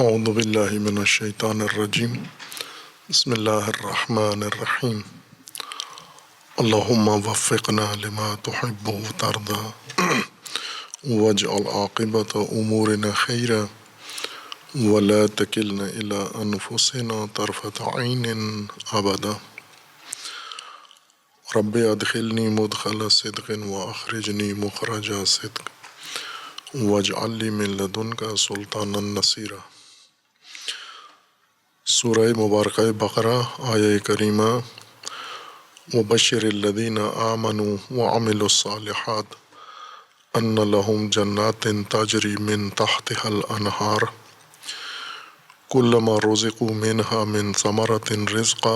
اعوذ باللہ من الشیطان الرجیم بسم اللہ الرحمن الرحیم اللہم وفقنا لما تحب وترضى واجعل عاقبۃ امورنا خیرا ولا تکلنا الی انفسنا طرفۃ عین ابدا رب ادخلنی مدخل صدق واخرجنی مخرج صدق واجعل لی من لدنک سلطانا نصیرا۔ سورہ مبارکہ بقرہ آیہ کریمہ وبشر الذین آمنوا وعملوا الصالحات ان لهم جنات تجری من تحتها الانہار کلما رزقوا منها من ثمرۃ رزقا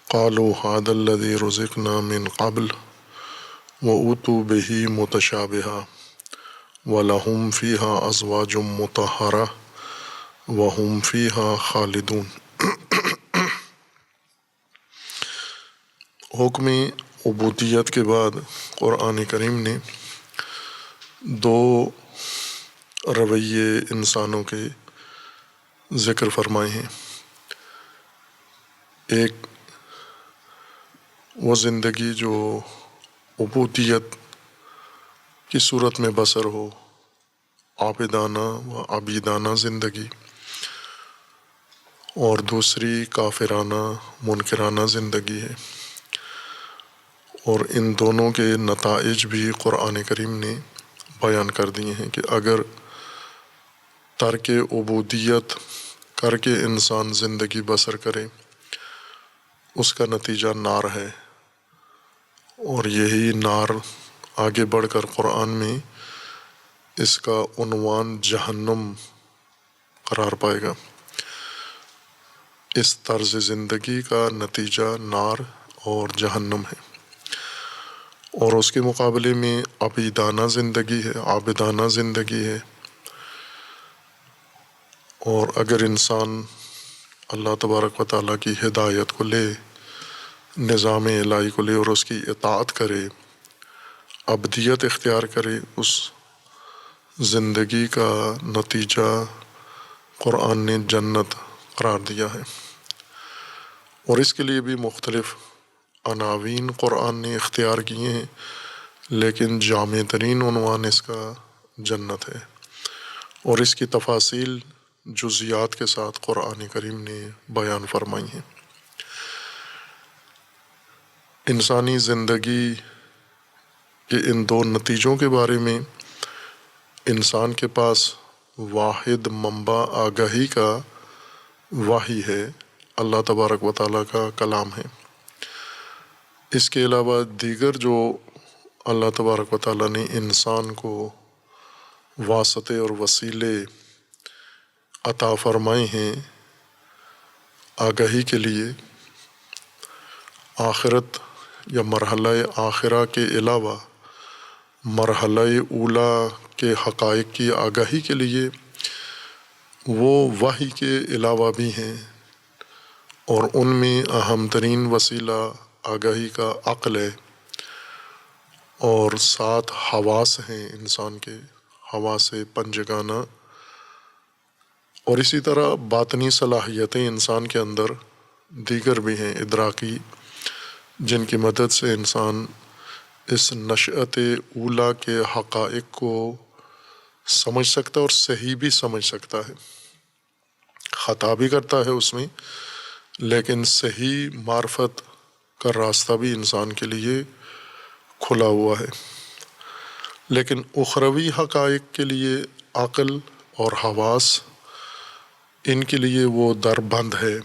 قالوا هذا الذی رزقنا من قبل وأوتوا به متشابہا وَلَهُمْ فِيهَا أَزْوَاجٌ مُطَهَّرَةٌ وَهُمْ فِيهَا خَالِدُونَ۔ حکم عبودیت کے بعد قرآن کریم نے دو رویے انسانوں کے ذکر فرمائے ہیں۔ ایک وہ زندگی جو عبودیت کی صورت میں بسر ہو، عابدانہ و عبیدانہ زندگی، اور دوسری کافرانہ منکرانہ زندگی ہے، اور ان دونوں کے نتائج بھی قرآن کریم نے بیان کر دیے ہیں کہ اگر ترک عبودیت کر کے انسان زندگی بسر کرے اس کا نتیجہ نار ہے، اور یہی نار آگے بڑھ کر قرآن میں اس کا عنوان جہنم قرار پائے گا۔ اس طرز زندگی کا نتیجہ نار اور جہنم ہے، اور اس کے مقابلے میں عبیدانہ زندگی ہے، عابدانہ زندگی ہے۔ اور اگر انسان اللہ تبارک و تعالیٰ کی ہدایت کو لے، نظام الہی کو لے اور اس کی اطاعت کرے، عبدیت اختیار کرے، اس زندگی کا نتیجہ قرآن نے جنت قرار دیا ہے۔ اور اس کے لیے بھی مختلف عناوین قرآن نے اختیار کیے ہیں، لیکن جامع ترین عنوان اس کا جنت ہے، اور اس کی تفاصیل جزیات کے ساتھ قرآن کریم نے بیان فرمائی ہیں۔ انسانی زندگی کہ ان دو نتیجوں کے بارے میں انسان کے پاس واحد منبع آگاہی کا وحی ہے، اللہ تبارک و تعالیٰ کا کلام ہے۔ اس کے علاوہ دیگر جو اللہ تبارک و تعالیٰ نے انسان کو واسطے اور وسیلے عطا فرمائے ہیں آگاہی کے لیے، آخرت یا مرحلہ آخرہ کے علاوہ مرحلہ اولا کے حقائق کی آگاہی کے لیے، وہ وحی کے علاوہ بھی ہیں، اور ان میں اہم ترین وسیلہ آگاہی کا عقل ہے، اور 7 حواس ہیں انسان کے، حواس پنجگانہ، اور اسی طرح باطنی صلاحیتیں انسان کے اندر دیگر بھی ہیں ادراکی، جن کی مدد سے انسان اس نشأت اولا کے حقائق کو سمجھ سکتا ہے، اور صحیح بھی سمجھ سکتا ہے، خطا بھی کرتا ہے اس میں، لیکن صحیح معرفت کا راستہ بھی انسان کے لیے کھلا ہوا ہے۔ لیکن اخروی حقائق کے لیے عقل اور حواس، ان کے لیے وہ در بند ہے،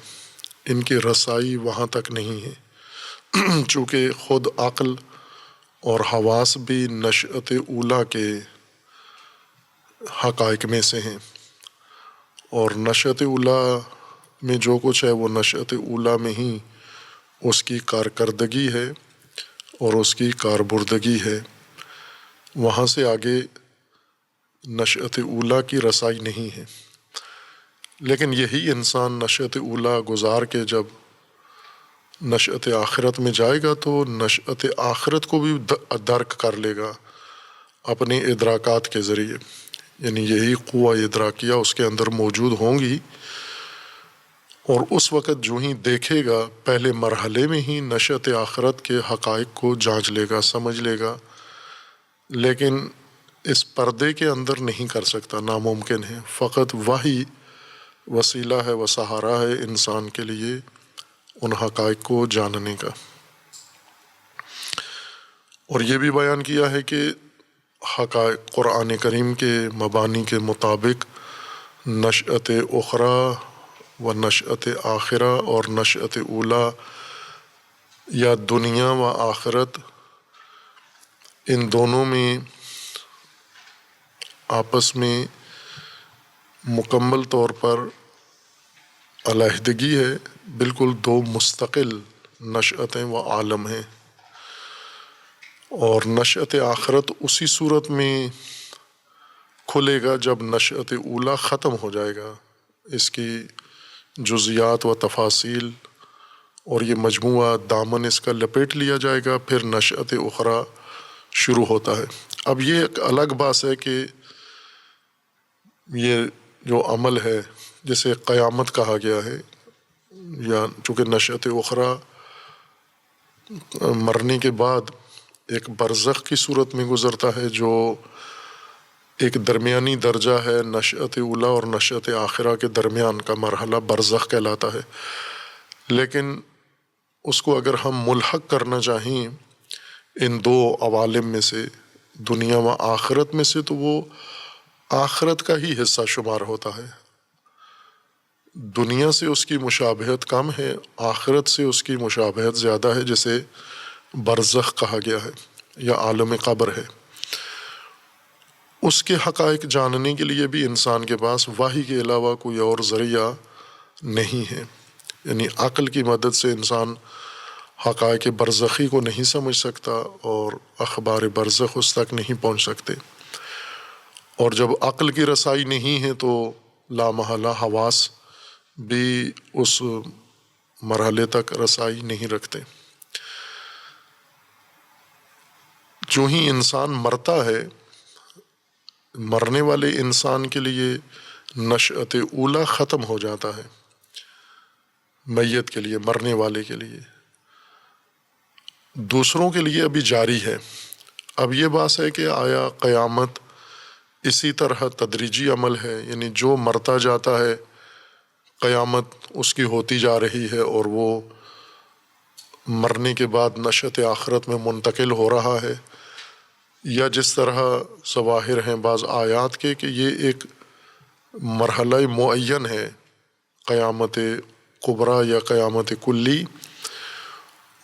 ان کی رسائی وہاں تک نہیں ہے، چونکہ خود عقل اور حواس بھی نشأت اولا کے حقائق میں سے ہیں، اور نشأت اولا میں جو کچھ ہے وہ نشأت اولا میں ہی اس کی کارکردگی ہے اور اس کی کاربردگی ہے، وہاں سے آگے نشأت اولا کی رسائی نہیں ہے۔ لیکن یہی انسان نشأت اولا گزار کے جب نشأت آخرت میں جائے گا تو نشأت آخرت کو بھی درک کر لے گا اپنے ادراکات کے ذریعے، یعنی یہی قوہ ادراکیہ اس کے اندر موجود ہوں گی، اور اس وقت جو ہی دیکھے گا پہلے مرحلے میں ہی نشأت آخرت کے حقائق کو جانچ لے گا، سمجھ لے گا، لیکن اس پردے کے اندر نہیں کر سکتا، ناممکن ہے۔ فقط وحی وسیلہ ہے و سہارا ہے انسان کے لیے ان حقائق کو جاننے کا۔ اور یہ بھی بیان کیا ہے کہ حقائق قرآن کریم کے مبانی کے مطابق نشأت اخری و نشأت آخرہ اور نشأت اولی یا دنیا و آخرت، ان دونوں میں آپس میں مکمل طور پر علیحدگی ہے، بالکل دو مستقل نشأتیں و عالم ہیں۔ اور نشأت آخرت اسی صورت میں کھلے گا جب نشأت اولی ختم ہو جائے گا، اس کی جزیات و تفاصیل اور یہ مجموعہ دامن اس کا لپیٹ لیا جائے گا، پھر نشأت اخری شروع ہوتا ہے۔ اب یہ ایک الگ بات ہے کہ یہ جو عمل ہے جسے قیامت کہا گیا ہے، یا چونکہ نشأت اخری مرنے کے بعد ایک برزخ کی صورت میں گزرتا ہے، جو ایک درمیانی درجہ ہے نشأت اولی اور نشأت آخرہ کے درمیان کا مرحلہ برزخ کہلاتا ہے۔ لیکن اس کو اگر ہم ملحق کرنا چاہیں ان دو عوالم میں سے، دنیا و آخرت میں سے، تو وہ آخرت کا ہی حصہ شمار ہوتا ہے۔ دنیا سے اس کی مشابہت کم ہے، آخرت سے اس کی مشابہت زیادہ ہے، جسے برزخ کہا گیا ہے یا عالم قبر ہے۔ اس کے حقائق جاننے کے لیے بھی انسان کے پاس وحی کے علاوہ کوئی اور ذریعہ نہیں ہے، یعنی عقل کی مدد سے انسان حقائق برزخی کو نہیں سمجھ سکتا اور اخبار برزخ اس تک نہیں پہنچ سکتے۔ اور جب عقل کی رسائی نہیں ہے تو لامحالہ حواس بھی اس مرحلے تک رسائی نہیں رکھتے۔ جو ہی انسان مرتا ہے، مرنے والے انسان کے لیے نشأت اولی ختم ہو جاتا ہے، میت کے لیے، مرنے والے کے لیے۔ دوسروں کے لیے ابھی جاری ہے۔ اب یہ بات ہے کہ آیا قیامت اسی طرح تدریجی عمل ہے، یعنی جو مرتا جاتا ہے قیامت اس کی ہوتی جا رہی ہے، اور وہ مرنے کے بعد نشأت آخرت میں منتقل ہو رہا ہے، یا جس طرح ظواہر ہیں بعض آیات کے کہ یہ ایک مرحلہ معین ہے، قیامت کبریٰ یا قیامت کلی،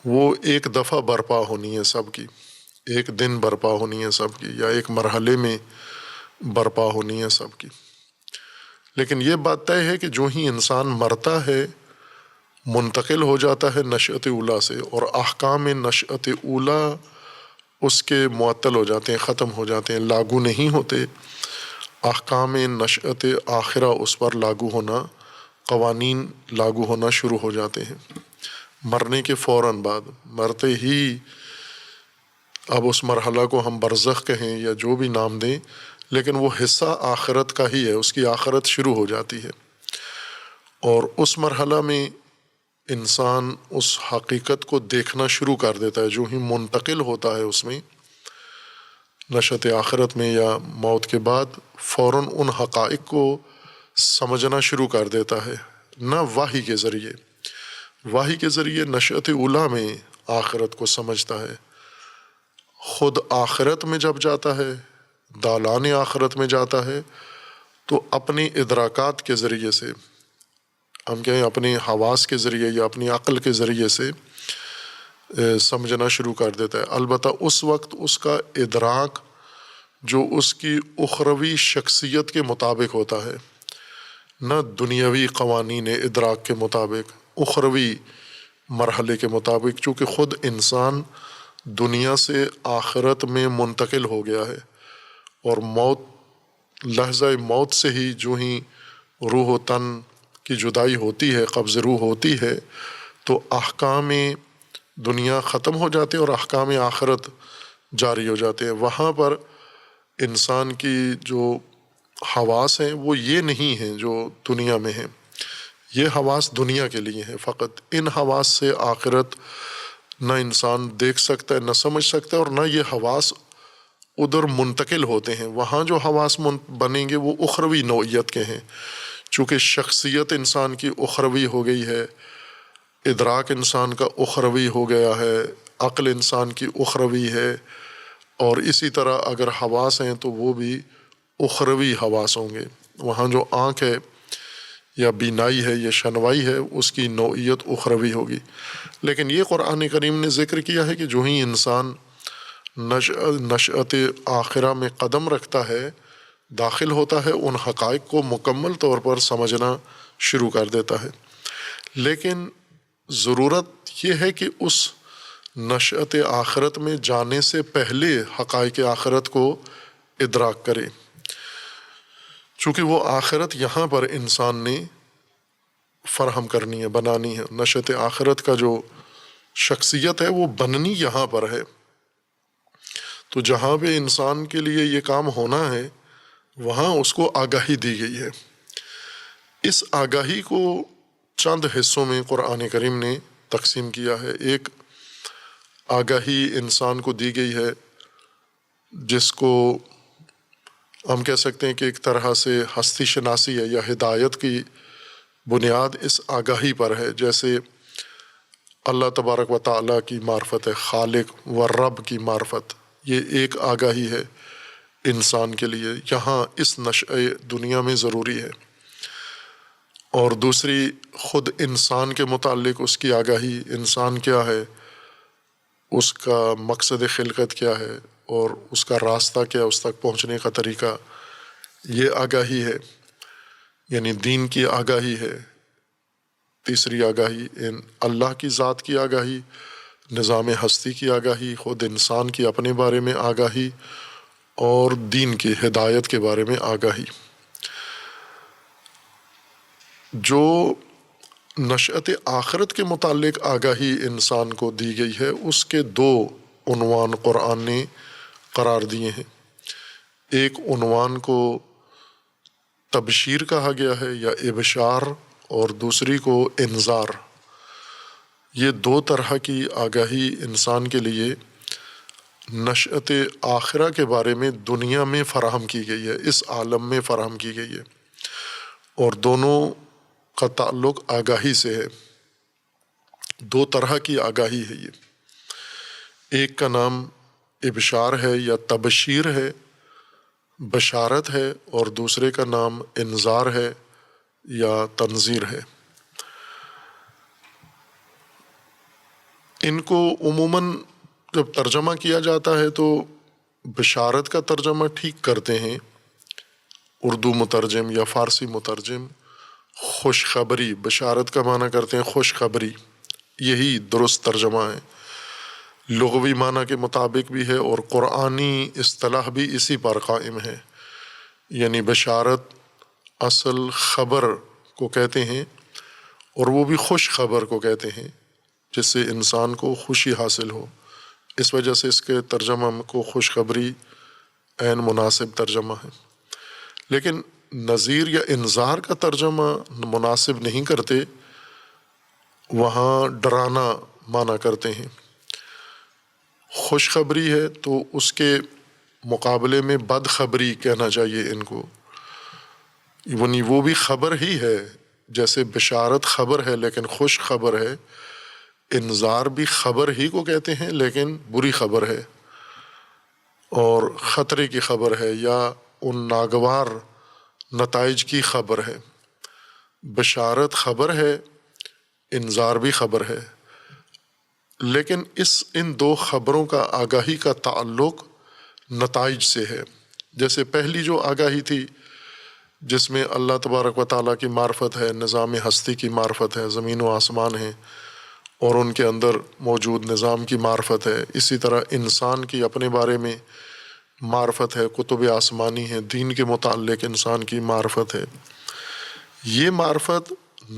وہ ایک دفعہ برپا ہونی ہے سب کی، ایک دن برپا ہونی ہے سب کی، یا ایک مرحلے میں برپا ہونی ہے سب کی۔ لیکن یہ بات طے ہے کہ جو ہی انسان مرتا ہے منتقل ہو جاتا ہے نشأت اولی سے، اور احکام نشأت اولی اس کے معطل ہو جاتے ہیں، ختم ہو جاتے ہیں، لاگو نہیں ہوتے۔ احکام نشأت آخرہ اس پر لاگو ہونا، قوانین لاگو ہونا شروع ہو جاتے ہیں مرنے کے فوراً بعد۔ مرتے ہی اب اس مرحلہ کو ہم برزخ کہیں یا جو بھی نام دیں، لیکن وہ حصہ آخرت کا ہی ہے، اس کی آخرت شروع ہو جاتی ہے۔ اور اس مرحلہ میں انسان اس حقیقت کو دیکھنا شروع کر دیتا ہے، جو ہی منتقل ہوتا ہے اس میں نشأت آخرت میں یا موت کے بعد، فوراً ان حقائق کو سمجھنا شروع کر دیتا ہے، نہ وحی کے ذریعے۔ وحی کے ذریعے نشأت اولی میں آخرت کو سمجھتا ہے، خود آخرت میں جب جاتا ہے، دالان آخرت میں جاتا ہے، تو اپنی ادراکات کے ذریعے سے، ہم کہیں اپنی حواس کے ذریعے یا اپنی عقل کے ذریعے سے سمجھنا شروع کر دیتا ہے۔ البتہ اس وقت اس کا ادراک جو اس کی اخروی شخصیت کے مطابق ہوتا ہے، نہ دنیاوی قوانین ادراک کے مطابق، اخروی مرحلے کے مطابق، چونکہ خود انسان دنیا سے آخرت میں منتقل ہو گیا ہے، اور موت، لحظہ موت سے ہی جو ہی روح و تن کی جدائی ہوتی ہے، قبض روح ہوتی ہے، تو احکام دنیا ختم ہو جاتے ہیں اور احکام آخرت جاری ہو جاتے ہیں۔ وہاں پر انسان کی جو حواس ہیں وہ یہ نہیں ہیں جو دنیا میں ہیں، یہ حواس دنیا کے لیے ہیں فقط۔ ان حواس سے آخرت نہ انسان دیکھ سکتا ہے، نہ سمجھ سکتا ہے، اور نہ یہ حواس ادھر منتقل ہوتے ہیں۔ وہاں جو حواس بنیں گے وہ اخروی نوعیت کے ہیں، چونکہ شخصیت انسان کی اخروی ہو گئی ہے، ادراک انسان کا اخروی ہو گیا ہے، عقل انسان کی اخروی ہے، اور اسی طرح اگر حواس ہیں تو وہ بھی اخروی حواس ہوں گے۔ وہاں جو آنکھ ہے یا بینائی ہے یا شنوائی ہے اس کی نوعیت اخروی ہوگی۔ لیکن یہ قرآن کریم نے ذکر کیا ہے کہ جو ہی انسان نشأت آخرہ میں قدم رکھتا ہے، داخل ہوتا ہے، ان حقائق کو مکمل طور پر سمجھنا شروع کر دیتا ہے۔ لیکن ضرورت یہ ہے کہ اس نشأت آخرت میں جانے سے پہلے حقائق آخرت کو ادراک کرے، چونکہ وہ آخرت یہاں پر انسان نے فراہم کرنی ہے، بنانی ہے۔ نشأت آخرت کا جو شخصیت ہے وہ بننی یہاں پر ہے، تو جہاں پہ انسان کے لیے یہ کام ہونا ہے وہاں اس کو آگاہی دی گئی ہے۔ اس آگاہی کو چند حصوں میں قرآن کریم نے تقسیم کیا ہے۔ ایک آگاہی انسان کو دی گئی ہے جس کو ہم کہہ سکتے ہیں کہ ایک طرح سے ہستی شناسی ہے یا ہدایت کی بنیاد اس آگاہی پر ہے، جیسے اللہ تبارک و تعالیٰ کی معرفت ہے، خالق و رب کی معرفت، یہ ایک آگاہی ہے انسان کے لیے، یہاں اس نشأہ دنیا میں ضروری ہے۔ اور دوسری خود انسان کے متعلق اس کی آگاہی، انسان کیا ہے، اس کا مقصد خلقت کیا ہے اور اس کا راستہ کیا ہے، اس تک پہنچنے کا طریقہ، یہ آگاہی ہے، یعنی دین کی آگاہی ہے۔ تیسری آگاہی اللہ کی ذات کی آگاہی، نظام ہستی کی آگاہی، خود انسان کی اپنے بارے میں آگاہی، اور دین کی ہدایت کے بارے میں آگاہی۔ جو نشأت آخرت کے متعلق آگاہی انسان کو دی گئی ہے اس کے دو عنوان قرآن نے قرار دیے ہیں۔ ایک عنوان کو تبشیر کہا گیا ہے یا ابشار، اور دوسری کو انذار۔ یہ دو طرح کی آگاہی انسان کے لیے نشأت آخرہ کے بارے میں دنیا میں فراہم کی گئی ہے، اس عالم میں فراہم کی گئی ہے، اور دونوں کا تعلق آگاہی سے ہے۔ دو طرح کی آگاہی ہے یہ، ایک کا نام ابشار ہے یا تبشیر ہے، بشارت ہے، اور دوسرے کا نام انذار ہے یا تنذیر ہے۔ ان کو عموماً جب ترجمہ کیا جاتا ہے تو بشارت کا ترجمہ ٹھیک کرتے ہیں اردو مترجم یا فارسی مترجم، خوشخبری، بشارت کا معنی کرتے ہیں خوشخبری، یہی درست ترجمہ ہے، لغوی معنی کے مطابق بھی ہے اور قرآنی اصطلاح بھی اسی پر قائم ہے۔ یعنی بشارت اصل خبر کو کہتے ہیں، اور وہ بھی خوش خبر کو کہتے ہیں جس سے انسان کو خوشی حاصل ہو، اس وجہ سے اس کے ترجمہ کو خوشخبری عین مناسب ترجمہ ہے۔ لیکن نذیر یا انذار کا ترجمہ مناسب نہیں کرتے، وہاں ڈرانا معنی کرتے ہیں۔ خوشخبری ہے تو اس کے مقابلے میں بدخبری کہنا چاہیے ان کو، یعنی وہ بھی خبر ہی ہے، جیسے بشارت خبر ہے لیکن خوش خبر ہے، انذار بھی خبر ہی کو کہتے ہیں لیکن بری خبر ہے اور خطرے کی خبر ہے یا ان ناگوار نتائج کی خبر ہے۔ بشارت خبر ہے، انذار بھی خبر ہے، لیکن ان دو خبروں کا آگاہی کا تعلق نتائج سے ہے۔ جیسے پہلی جو آگاہی تھی جس میں اللہ تبارک و تعالیٰ کی معرفت ہے، نظام ہستی کی معرفت ہے، زمین و آسمان ہیں اور ان کے اندر موجود نظام کی معرفت ہے، اسی طرح انسان کی اپنے بارے میں معرفت ہے، کتب آسمانی ہیں، دین کے متعلق انسان کی معرفت ہے۔ یہ معرفت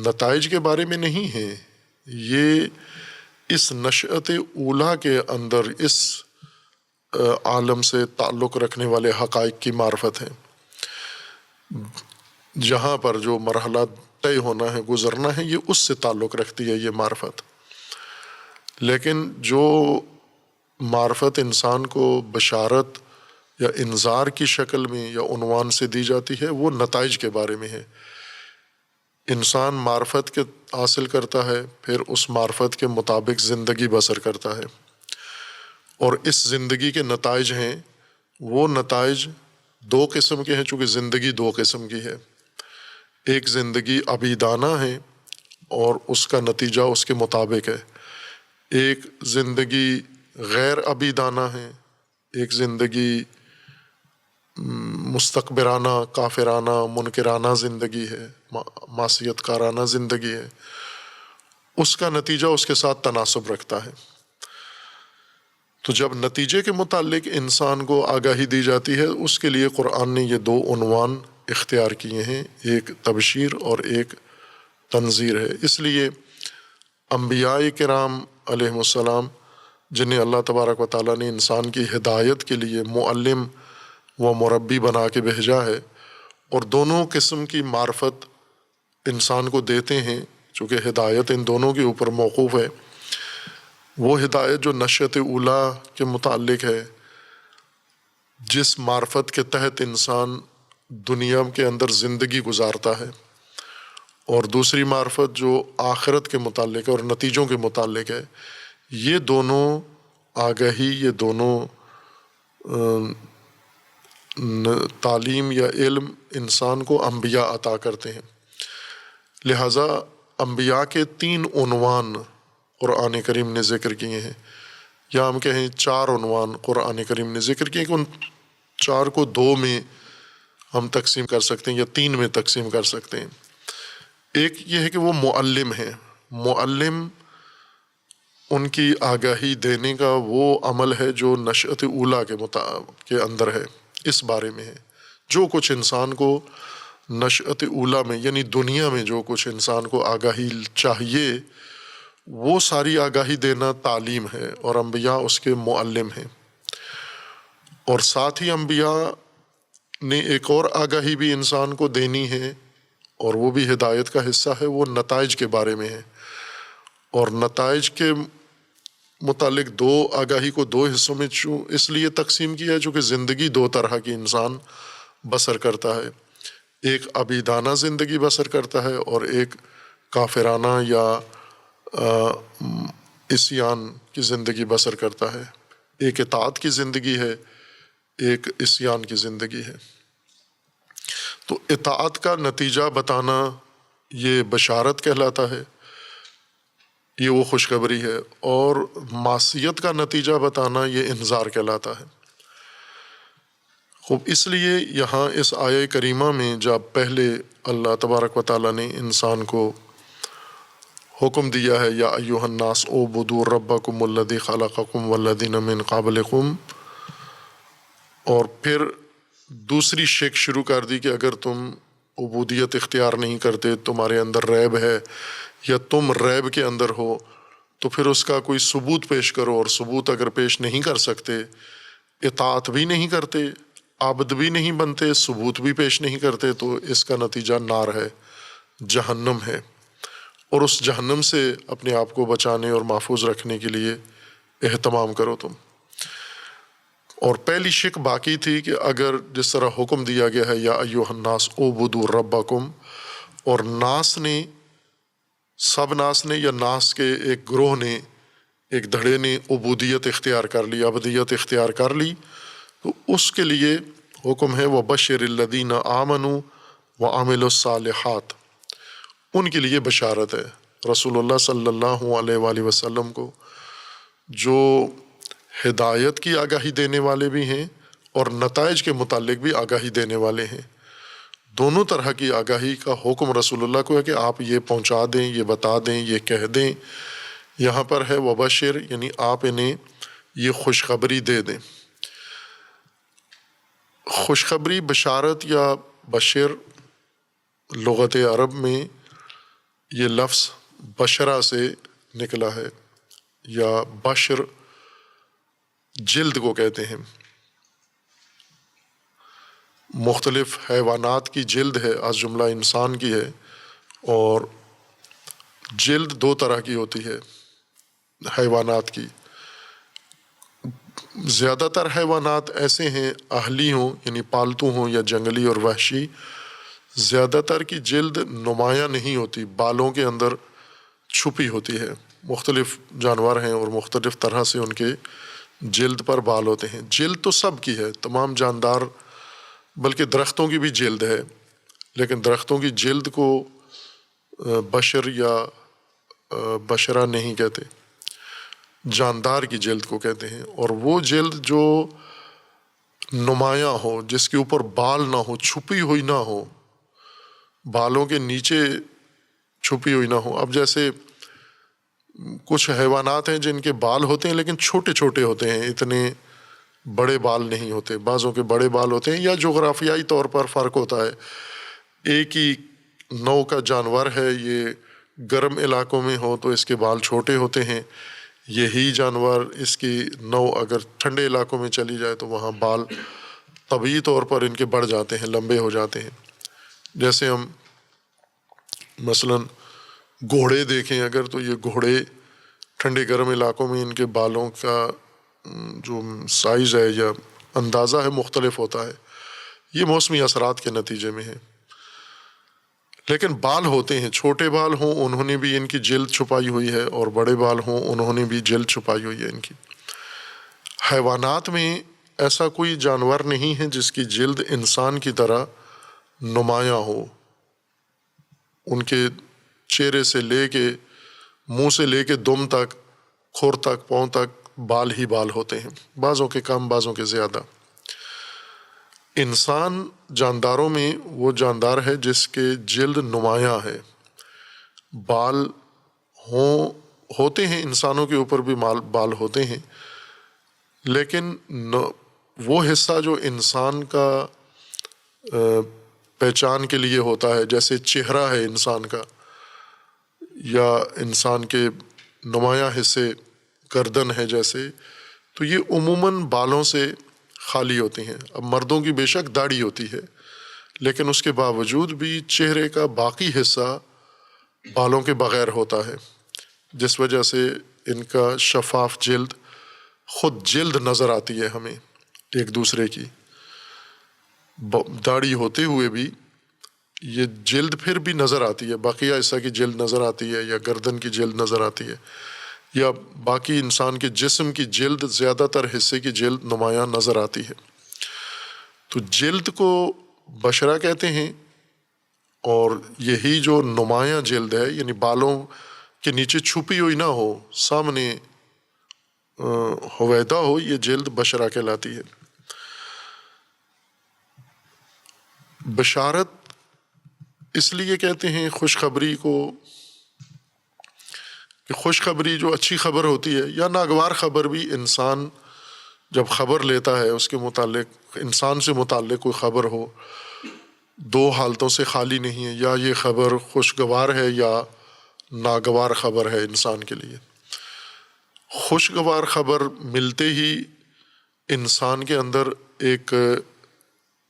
نتائج کے بارے میں نہیں ہے، یہ اس نشأت اولیٰ کے اندر اس عالم سے تعلق رکھنے والے حقائق کی معرفت ہے۔ جہاں پر جو مرحلہ طے ہونا ہے، گزرنا ہے، یہ اس سے تعلق رکھتی ہے یہ معرفت۔ لیکن جو معرفت انسان کو بشارت یا انذار کی شکل میں یا عنوان سے دی جاتی ہے، وہ نتائج کے بارے میں ہے۔ انسان معرفت کے حاصل کرتا ہے، پھر اس معرفت کے مطابق زندگی بسر کرتا ہے، اور اس زندگی کے نتائج ہیں، وہ نتائج دو قسم کے ہیں، چونکہ زندگی دو قسم کی ہے۔ ایک زندگی عبیدانہ ہے اور اس کا نتیجہ اس کے مطابق ہے، ایک زندگی غیر عبیدانہ ہے، ایک زندگی مستکبرانہ، کافرانہ، منکرانہ زندگی ہے، معصیت کارانہ زندگی ہے، اس کا نتیجہ اس کے ساتھ تناسب رکھتا ہے۔ تو جب نتیجے کے متعلق انسان کو آگاہی دی جاتی ہے، اس کے لیے قرآن نے یہ دو عنوان اختیار کیے ہیں، ایک تبشیر اور ایک تنذیر ہے۔ اس لیے انبیاء کرام علیہ السلام، جنہیں اللہ تبارک و تعالیٰ نے انسان کی ہدایت کے لیے معلم و مربی بنا کے بھیجا ہے، اور دونوں قسم کی معرفت انسان کو دیتے ہیں، چونکہ ہدایت ان دونوں کے اوپر موقوف ہے۔ وہ ہدایت جو نشأت اولیٰ کے متعلق ہے، جس معرفت کے تحت انسان دنیا کے اندر زندگی گزارتا ہے، اور دوسری معرفت جو آخرت کے متعلق ہے اور نتیجوں کے متعلق ہے، یہ دونوں آگاہی، یہ دونوں تعلیم یا علم انسان کو انبیاء عطا کرتے ہیں۔ لہٰذا انبیاء کے 3 عنوان قرآن کریم نے ذکر کیے ہیں، یا ہم کہیں 4 عنوان قرآن کریم نے ذکر کیے، کہ ان 4 کو 2 میں ہم تقسیم کر سکتے ہیں یا 3 میں تقسیم کر سکتے ہیں۔ ایک یہ ہے کہ وہ معلم ہیں۔ معلم ان کی آگاہی دینے کا وہ عمل ہے جو نشأت اولیٰ کے اندر ہے، اس بارے میں ہے۔ جو کچھ انسان کو نشأت اولیٰ میں، یعنی دنیا میں جو کچھ انسان کو آگاہی چاہیے، وہ ساری آگاہی دینا تعلیم ہے، اور انبیاء اس کے معلم ہیں۔ اور ساتھ ہی انبیاء نے ایک اور آگاہی بھی انسان کو دینی ہے، اور وہ بھی ہدایت کا حصہ ہے، وہ نتائج کے بارے میں ہے۔ اور نتائج کے متعلق آگاہی کو 2 حصوں میں اس لیے تقسیم کیا ہے چونکہ زندگی 2 طرح کی انسان بسر کرتا ہے، ایک عبیدانہ زندگی بسر کرتا ہے، اور ایک کافرانہ یا عصیان کی زندگی بسر کرتا ہے۔ ایک اطاعت کی زندگی ہے، ایک عصیان کی زندگی ہے۔ تو اطاعت کا نتیجہ بتانا یہ بشارت کہلاتا ہے، یہ وہ خوشخبری ہے، اور معصیت کا نتیجہ بتانا یہ انذار کہلاتا ہے۔ خوب، اس لیے یہاں اس آیہ کریمہ میں جب پہلے اللہ تبارک و تعالیٰ نے انسان کو حکم دیا ہے، یا ایھا الناس اعبدوا ربکم الذی خلقکم والذین من قبلکم، اور پھر دوسری شک شروع کر دی کہ اگر تم عبودیت اختیار نہیں کرتے، تمہارے اندر ریب ہے، یا تم ریب کے اندر ہو، تو پھر اس کا کوئی ثبوت پیش کرو، اور ثبوت اگر پیش نہیں کر سکتے، اطاعت بھی نہیں کرتے، عبد بھی نہیں بنتے، ثبوت بھی پیش نہیں کرتے، تو اس کا نتیجہ نار ہے، جہنم ہے۔ اور اس جہنم سے اپنے آپ کو بچانے اور محفوظ رکھنے کے لیے اہتمام کرو تم۔ اور پہلی شک باقی تھی کہ اگر جس طرح حکم دیا گیا ہے یا ایھا الناس اعبدوا ربکم، اور ناس نے، سب ناس نے یا ناس کے ایک گروہ نے، ایک دھڑے نے عبودیت اختیار کر لی، عبدیت اختیار کر لی، تو اس کے لیے حکم ہے وبشر الذین آمنوا وعملوا الصالحات، ان کے لیے بشارت ہے رسول اللہ صلی اللہ علیہ وآلہ وسلم کو، جو ہدایت کی آگاہی دینے والے بھی ہیں اور نتائج کے متعلق بھی آگاہی دینے والے ہیں۔ دونوں طرح کی آگاہی کا حکم رسول اللہ کو ہے کہ آپ یہ پہنچا دیں، یہ بتا دیں، یہ کہہ دیں۔ یہاں پر ہے وبشر، یعنی آپ انہیں یہ خوشخبری دے دیں۔ خوشخبری، بشارت یا بشر، لغت عرب میں یہ لفظ بشرا سے نکلا ہے، یا بشر جلد کو کہتے ہیں۔ مختلف حیوانات کی جلد ہے، از جملہ انسان کی ہے، اور جلد دو طرح کی ہوتی ہے حیوانات کی۔ زیادہ تر حیوانات ایسے ہیں، اہلی ہوں یعنی پالتو ہوں یا جنگلی اور وحشی، زیادہ تر کی جلد نمایاں نہیں ہوتی، بالوں کے اندر چھپی ہوتی ہے۔ مختلف جانور ہیں اور مختلف طرح سے ان کے جلد پر بال ہوتے ہیں۔ جلد تو سب کی ہے، تمام جاندار، بلکہ درختوں کی بھی جلد ہے، لیکن درختوں کی جلد کو بشر یا بشرہ نہیں کہتے، جاندار کی جلد کو کہتے ہیں۔ اور وہ جلد جو نمایاں ہو، جس کے اوپر بال نہ ہو، چھپی ہوئی نہ ہو، بالوں کے نیچے چھپی ہوئی نہ ہو۔ اب جیسے کچھ حیوانات ہیں جن کے بال ہوتے ہیں لیکن چھوٹے چھوٹے ہوتے ہیں، اتنے بڑے بال نہیں ہوتے، بعضوں کے بڑے بال ہوتے ہیں، یا جغرافیائی طور پر فرق ہوتا ہے۔ ایک ہی نوع کا جانور ہے، یہ گرم علاقوں میں ہو تو اس کے بال چھوٹے ہوتے ہیں، یہی جانور اس کی نوع اگر ٹھنڈے علاقوں میں چلی جائے تو وہاں بال طبیعی طور پر ان کے بڑھ جاتے ہیں، لمبے ہو جاتے ہیں۔ جیسے ہم مثلاً گھوڑے دیکھیں اگر، تو یہ گھوڑے ٹھنڈے گرم علاقوں میں ان کے بالوں کا جو سائز ہے یا اندازہ ہے مختلف ہوتا ہے، یہ موسمی اثرات کے نتیجے میں ہے۔ لیکن بال ہوتے ہیں، چھوٹے بال ہوں انہوں نے بھی ان کی جلد چھپائی ہوئی ہے، اور بڑے بال ہوں انہوں نے بھی جلد چھپائی ہوئی ہے ان کی۔ حیوانات میں ایسا کوئی جانور نہیں ہے جس کی جلد انسان کی طرح نمایاں ہو، ان کے چہرے سے لے کے منہ سے لے کے دم تک، کھور تک، پاؤں تک بال ہی بال ہوتے ہیں، بعضوں کے کم بعضوں کے زیادہ۔ انسان جانداروں میں وہ جاندار ہے جس کے جلد نمایاں ہے، بال ہوتے ہیں، انسانوں کے اوپر بھی بال ہوتے ہیں، لیکن وہ حصہ جو انسان کا پہچان کے لیے ہوتا ہے، جیسے چہرہ ہے انسان کا، یا انسان کے نمایاں حصے گردن ہے جیسے، تو یہ عموماً بالوں سے خالی ہوتی ہیں۔ اب مردوں کی بے شک داڑھی ہوتی ہے، لیکن اس کے باوجود بھی چہرے کا باقی حصہ بالوں کے بغیر ہوتا ہے، جس وجہ سے ان کا شفاف جلد، خود جلد نظر آتی ہے ہمیں ایک دوسرے کی، داڑھی ہوتے ہوئے بھی یہ جلد پھر بھی نظر آتی ہے، بقیہ حصہ کی جلد نظر آتی ہے، یا گردن کی جلد نظر آتی ہے، یا باقی انسان کے جسم کی جلد، زیادہ تر حصے کی جلد نمایاں نظر آتی ہے۔ تو جلد کو بشرہ کہتے ہیں، اور یہی جو نمایاں جلد ہے، یعنی بالوں کے نیچے چھپی ہوئی نہ ہو، سامنے ہویدا ہو، یہ جلد بشرہ کہلاتی ہے۔ بشارت اس لیے کہتے ہیں خوشخبری کو، کہ خوشخبری جو اچھی خبر ہوتی ہے، یا ناگوار خبر بھی، انسان جب خبر لیتا ہے اس کے متعلق، انسان سے متعلق کوئی خبر ہو، دو حالتوں سے خالی نہیں ہے، یا یہ خبر خوشگوار ہے یا ناگوار خبر ہے انسان کے لیے۔ خوشگوار خبر ملتے ہی انسان کے اندر ایک،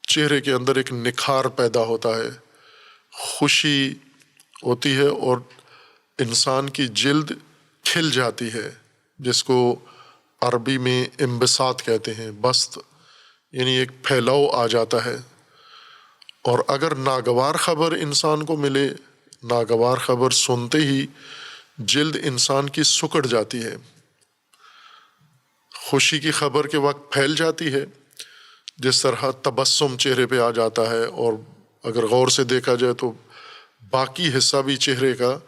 چہرے کے اندر ایک نکھار پیدا ہوتا ہے، خوشی ہوتی ہے، اور انسان کی جلد کھل جاتی ہے، جس کو عربی میں انبساط کہتے ہیں، بست یعنی ایک پھیلاؤ آ جاتا ہے۔ اور اگر ناگوار خبر انسان کو ملے، ناگوار خبر سنتے ہی جلد انسان کی سکڑ جاتی ہے، خوشی کی خبر کے وقت پھیل جاتی ہے، جس طرح تبسم چہرے پہ آ جاتا ہے، اور اگر غور سے دیکھا جائے تو باقی حصہ بھی چہرے کا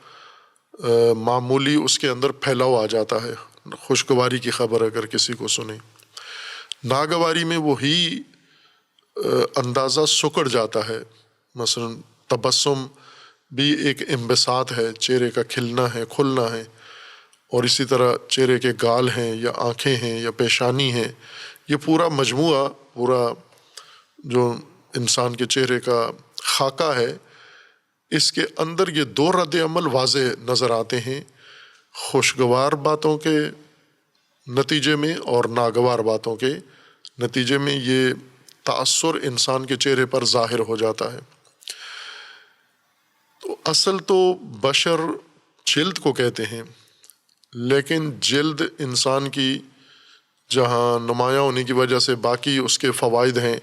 معمولی اس کے اندر پھیلاؤ آ جاتا ہے، خوشگواری کی خبر اگر کسی کو سنیں۔ ناگواری میں وہی اندازہ سکڑ جاتا ہے، مثلا تبسم بھی ایک انبساط ہے، چہرے کا کھلنا ہے، کھلنا ہے، اور اسی طرح چہرے کے گال ہیں یا آنکھیں ہیں یا پیشانی ہیں، یہ پورا مجموعہ، پورا جو انسان کے چہرے کا خاکہ ہے، اس کے اندر یہ دو رد عمل واضح نظر آتے ہیں، خوشگوار باتوں کے نتیجے میں اور ناگوار باتوں کے نتیجے میں۔ یہ تأثر انسان کے چہرے پر ظاہر ہو جاتا ہے۔ تو اصل تو بشر جلد کو کہتے ہیں، لیکن جلد انسان کی جہاں نمایاں ہونے کی وجہ سے باقی اس کے فوائد ہیں،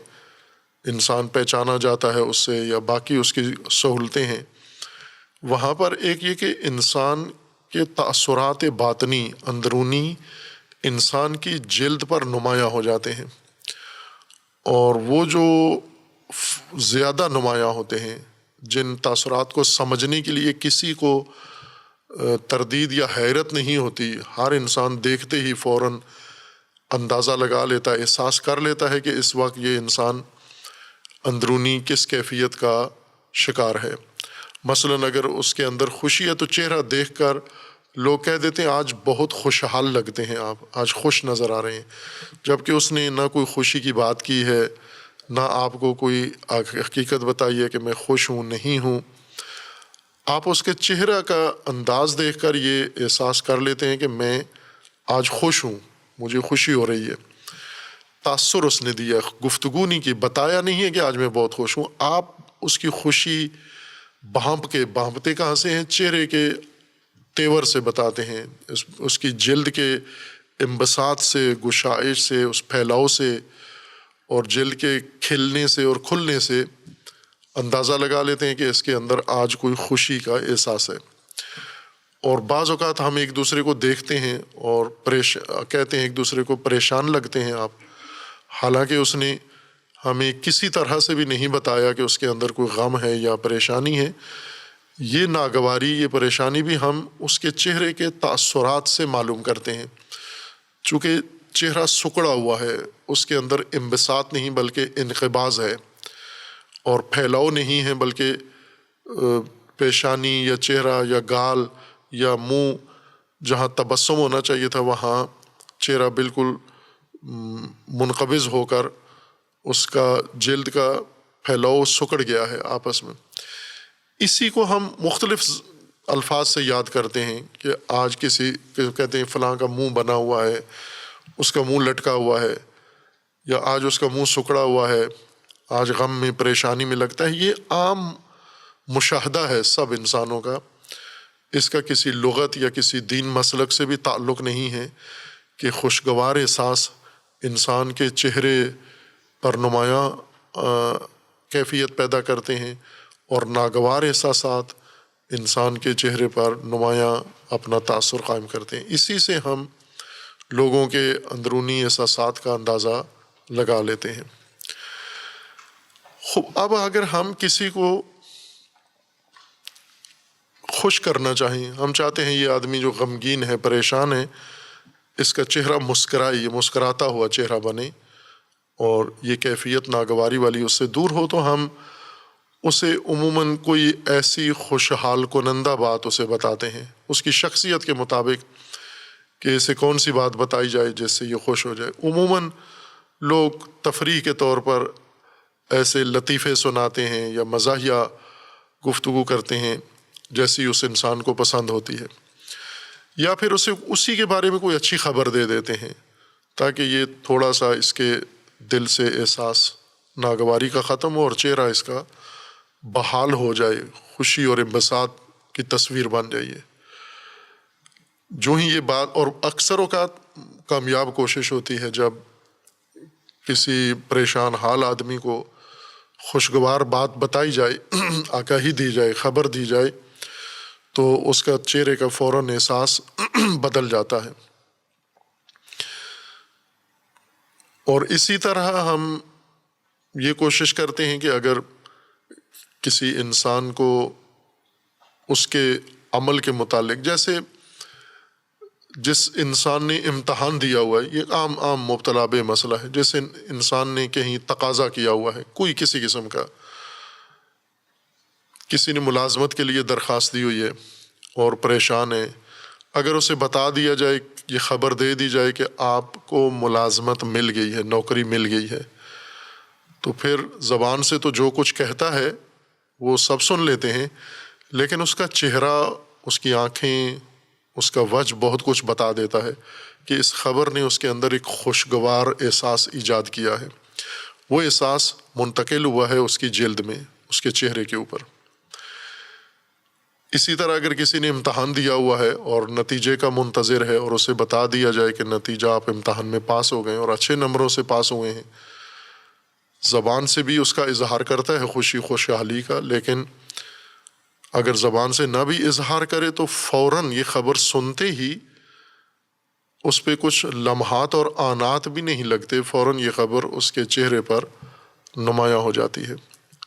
انسان پہچانا جاتا ہے اس سے، یا باقی اس کی سہولتیں ہیں، وہاں پر ایک یہ کہ انسان کے تأثرات باطنی اندرونی انسان کی جلد پر نمایاں ہو جاتے ہیں، اور وہ جو زیادہ نمایاں ہوتے ہیں، جن تاثرات کو سمجھنے کے لیے کسی کو تردید یا حیرت نہیں ہوتی، ہر انسان دیکھتے ہی فوراً اندازہ لگا لیتا ہے، احساس کر لیتا ہے کہ اس وقت یہ انسان اندرونی کس کیفیت کا شکار ہے۔ مثلاً اگر اس کے اندر خوشی ہے تو چہرہ دیکھ کر لوگ کہہ دیتے ہیں آج بہت خوشحال لگتے ہیں، آپ آج خوش نظر آ رہے ہیں، جبکہ اس نے نہ کوئی خوشی کی بات کی ہے، نہ آپ کو کوئی حقیقت بتائی ہے کہ میں خوش ہوں نہیں ہوں۔ آپ اس کے چہرہ کا انداز دیکھ کر یہ احساس کر لیتے ہیں کہ میں آج خوش ہوں، مجھے خوشی ہو رہی ہے۔ تاثر اس نے دیا، گفتگو نہیں کی، بتایا نہیں ہے کہ آج میں بہت خوش ہوں، آپ اس کی خوشی بھانپتے کہاں سے ہیں؟ چہرے کے تیور سے بتاتے ہیں، اس کی جلد کے انبساط سے، گشائش سے، اس پھیلاؤ سے، اور جلد کے کھلنے سے اور کھلنے سے اندازہ لگا لیتے ہیں کہ اس کے اندر آج کوئی خوشی کا احساس ہے۔ اور بعض اوقات ہم ایک دوسرے کو دیکھتے ہیں اور کہتے ہیں ایک دوسرے کو پریشان لگتے ہیں آپ، حالانکہ اس نے ہمیں کسی طرح سے بھی نہیں بتایا کہ اس کے اندر کوئی غم ہے یا پریشانی ہے۔ یہ ناگواری، یہ پریشانی بھی ہم اس کے چہرے کے تاثرات سے معلوم کرتے ہیں، چونکہ چہرہ سکڑا ہوا ہے، اس کے اندر انبساط نہیں بلکہ انقباض ہے، اور پھیلاؤ نہیں ہے بلکہ پیشانی یا چہرہ یا گال یا منہ جہاں تبسم ہونا چاہیے تھا وہاں چہرہ بالکل منقبض ہو کر اس کا جلد کا پھیلاؤ سکڑ گیا ہے آپس میں۔ اسی کو ہم مختلف الفاظ سے یاد کرتے ہیں کہ آج کسی کہتے ہیں فلاں کا منہ بنا ہوا ہے، اس کا منہ لٹکا ہوا ہے، یا آج اس کا منہ سکڑا ہوا ہے، آج غم میں پریشانی میں لگتا ہے۔ یہ عام مشاہدہ ہے سب انسانوں کا، اس کا کسی لغت یا کسی دین مسلک سے بھی تعلق نہیں ہے کہ خوشگوار احساس انسان کے چہرے پر نمایاں کیفیت پیدا کرتے ہیں، اور ناگوار احساسات انسان کے چہرے پر نمایاں اپنا تاثر قائم کرتے ہیں۔ اسی سے ہم لوگوں کے اندرونی احساسات کا اندازہ لگا لیتے ہیں۔ اب اگر ہم کسی کو خوش کرنا چاہیں، ہم چاہتے ہیں یہ آدمی جو غمگین ہے، پریشان ہے، اس کا چہرہ مسکراتا ہوا چہرہ بنے، اور یہ کیفیت ناگواری والی اس سے دور ہو، تو ہم اسے عموماً کوئی ایسی خوشحال کنندہ بات اسے بتاتے ہیں اس کی شخصیت کے مطابق کہ اسے کون سی بات بتائی جائے جس سے یہ خوش ہو جائے۔ عموماً لوگ تفریح کے طور پر ایسے لطیفے سناتے ہیں یا مزاحیہ گفتگو کرتے ہیں جیسی اس انسان کو پسند ہوتی ہے، یا پھر اسے اسی کے بارے میں کوئی اچھی خبر دے دیتے ہیں تاکہ یہ تھوڑا سا اس کے دل سے احساس ناگواری کا ختم ہو اور چہرہ اس کا بحال ہو جائے، خوشی اور انبساط کی تصویر بن جائے۔ جو ہی یہ بات، اور اکثر اوقات کامیاب کوشش ہوتی ہے جب کسی پریشان حال آدمی کو خوشگوار بات بتائی جائے، آگاہی دی جائے، خبر دی جائے، تو اس کا چہرے کا فوراً احساس بدل جاتا ہے۔ اور اسی طرح ہم یہ کوشش کرتے ہیں کہ اگر کسی انسان کو اس کے عمل کے متعلق، جیسے جس انسان نے امتحان دیا ہوا ہے، یہ عام مبتلا بے مسئلہ ہے، جس انسان نے کہیں تقاضا کیا ہوا ہے کوئی کسی قسم کا، کسی نے ملازمت کے لیے درخواست دی ہوئی ہے اور پریشان ہے، اگر اسے بتا دیا جائے، یہ خبر دے دی جائے کہ آپ کو ملازمت مل گئی ہے، نوکری مل گئی ہے، تو پھر زبان سے تو جو کچھ کہتا ہے وہ سب سن لیتے ہیں، لیکن اس کا چہرہ، اس کی آنکھیں، اس کا وجہ بہت کچھ بتا دیتا ہے کہ اس خبر نے اس کے اندر ایک خوشگوار احساس ایجاد کیا ہے، وہ احساس منتقل ہوا ہے اس کی جلد میں، اس کے چہرے کے اوپر۔ اسی طرح اگر کسی نے امتحان دیا ہوا ہے اور نتیجے کا منتظر ہے اور اسے بتا دیا جائے کہ نتیجہ آپ امتحان میں پاس ہو گئے اور اچھے نمبروں سے پاس ہوئے ہیں، زبان سے بھی اس کا اظہار کرتا ہے خوشی خوشحالی کا، لیکن اگر زبان سے نہ بھی اظہار کرے تو فوراً یہ خبر سنتے ہی اس پہ کچھ لمحات اور آنات بھی نہیں لگتے، فوراً یہ خبر اس کے چہرے پر نمایاں ہو جاتی ہے،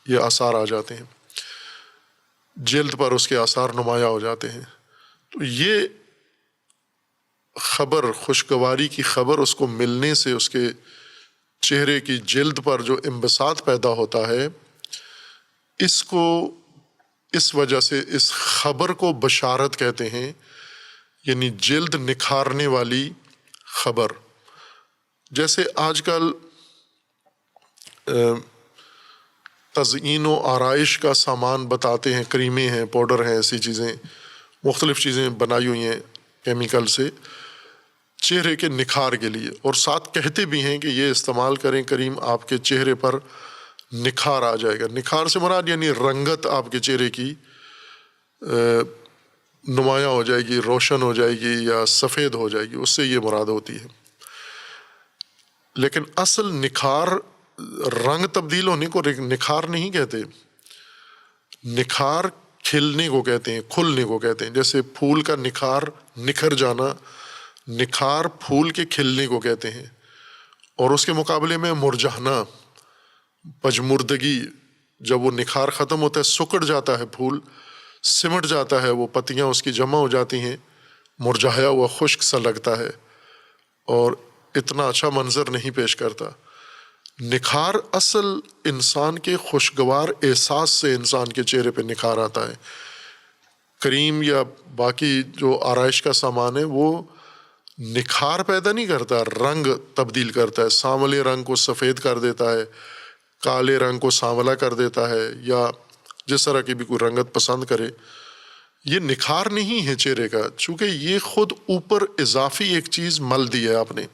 یہ آثار آ جاتے ہیں، جلد پر اس کے آثار نمایاں ہو جاتے ہیں۔ تو یہ خبر، خوشگواری کی خبر اس کو ملنے سے اس کے چہرے کی جلد پر جو انبساط پیدا ہوتا ہے، اس کو، اس وجہ سے اس خبر کو بشارت کہتے ہیں، یعنی جلد نکھارنے والی خبر۔ جیسے آج کل تزئین و آرائش کا سامان بتاتے ہیں، کریمیں ہیں، پاؤڈر ہیں، ایسی چیزیں، مختلف چیزیں بنائی ہوئی ہیں کیمیکل سے چہرے کے نکھار کے لیے، اور ساتھ کہتے بھی ہیں کہ یہ استعمال کریں کریم، آپ کے چہرے پر نکھار آ جائے گا۔ نکھار سے مراد یعنی رنگت آپ کے چہرے کی نمایاں ہو جائے گی، روشن ہو جائے گی یا سفید ہو جائے گی، اس سے یہ مراد ہوتی ہے۔ لیکن اصل نکھار رنگ تبدیل ہونے کو نکھار نہیں کہتے، نکھار کھلنے کو کہتے ہیں، کھلنے کو کہتے ہیں۔ جیسے پھول کا نکھار، نکھر جانا، نکھار پھول کے کھلنے کو کہتے ہیں، اور اس کے مقابلے میں مرجھانا، پجمردگی، جب وہ نکھار ختم ہوتا ہے، سکڑ جاتا ہے پھول، سمٹ جاتا ہے، وہ پتیاں اس کی جمع ہو جاتی ہیں، مرجھایا ہوا خشک سا لگتا ہے اور اتنا اچھا منظر نہیں پیش کرتا۔ نکھار اصل انسان کے خوشگوار احساس سے انسان کے چہرے پہ نکھار آتا ہے۔ کریم یا باقی جو آرائش کا سامان ہے وہ نکھار پیدا نہیں کرتا، رنگ تبدیل کرتا ہے، سانولے رنگ کو سفید کر دیتا ہے، کالے رنگ کو سانولا کر دیتا ہے، یا جس طرح کی بھی کوئی رنگت پسند کرے۔ یہ نکھار نہیں ہے چہرے کا، چونکہ یہ خود اوپر اضافی ایک چیز مل دی ہے آپ نے،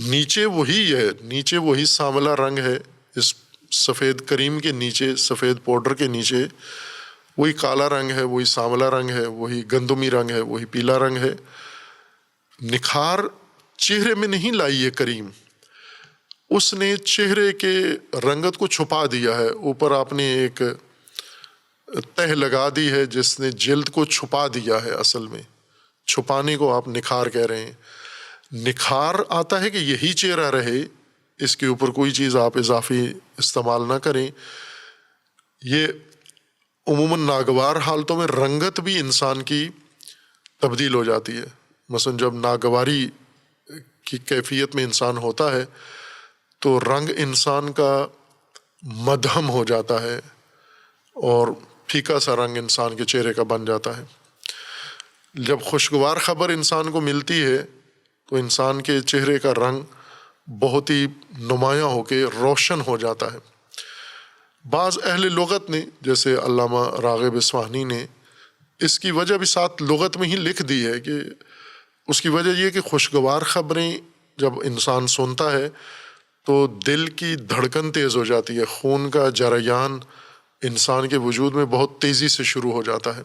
نیچے وہی ہے، نیچے وہی سانولا رنگ ہے، اس سفید کریم کے نیچے، سفید پاؤڈر کے نیچے وہی کالا رنگ ہے، وہی سانولا رنگ ہے، وہی گندمی رنگ ہے، وہی پیلا رنگ ہے۔ نکھار چہرے میں نہیں لائی ہے کریم، اس نے چہرے کے رنگت کو چھپا دیا ہے، اوپر آپ نے ایک تہ لگا دی ہے جس نے جلد کو چھپا دیا ہے، اصل میں چھپانے کو آپ نکھار کہہ رہے ہیں۔ نکھار آتا ہے کہ یہی چہرہ رہے، اس کے اوپر کوئی چیز آپ اضافی استعمال نہ کریں۔ یہ عموماً ناگوار حالتوں میں رنگت بھی انسان کی تبدیل ہو جاتی ہے، مثلا جب ناگواری کی کیفیت میں انسان ہوتا ہے تو رنگ انسان کا مدھم ہو جاتا ہے اور پھیکا سا رنگ انسان کے چہرے کا بن جاتا ہے۔ جب خوشگوار خبر انسان کو ملتی ہے تو انسان کے چہرے کا رنگ بہت ہی نمایاں ہو کے روشن ہو جاتا ہے۔ بعض اہل لغت نے، جیسے علامہ راغب اصفہانی نے، اس کی وجہ بھی ساتھ لغت میں ہی لکھ دی ہے کہ اس کی وجہ یہ کہ خوشگوار خبریں جب انسان سنتا ہے تو دل کی دھڑکن تیز ہو جاتی ہے، خون کا جریان انسان کے وجود میں بہت تیزی سے شروع ہو جاتا ہے،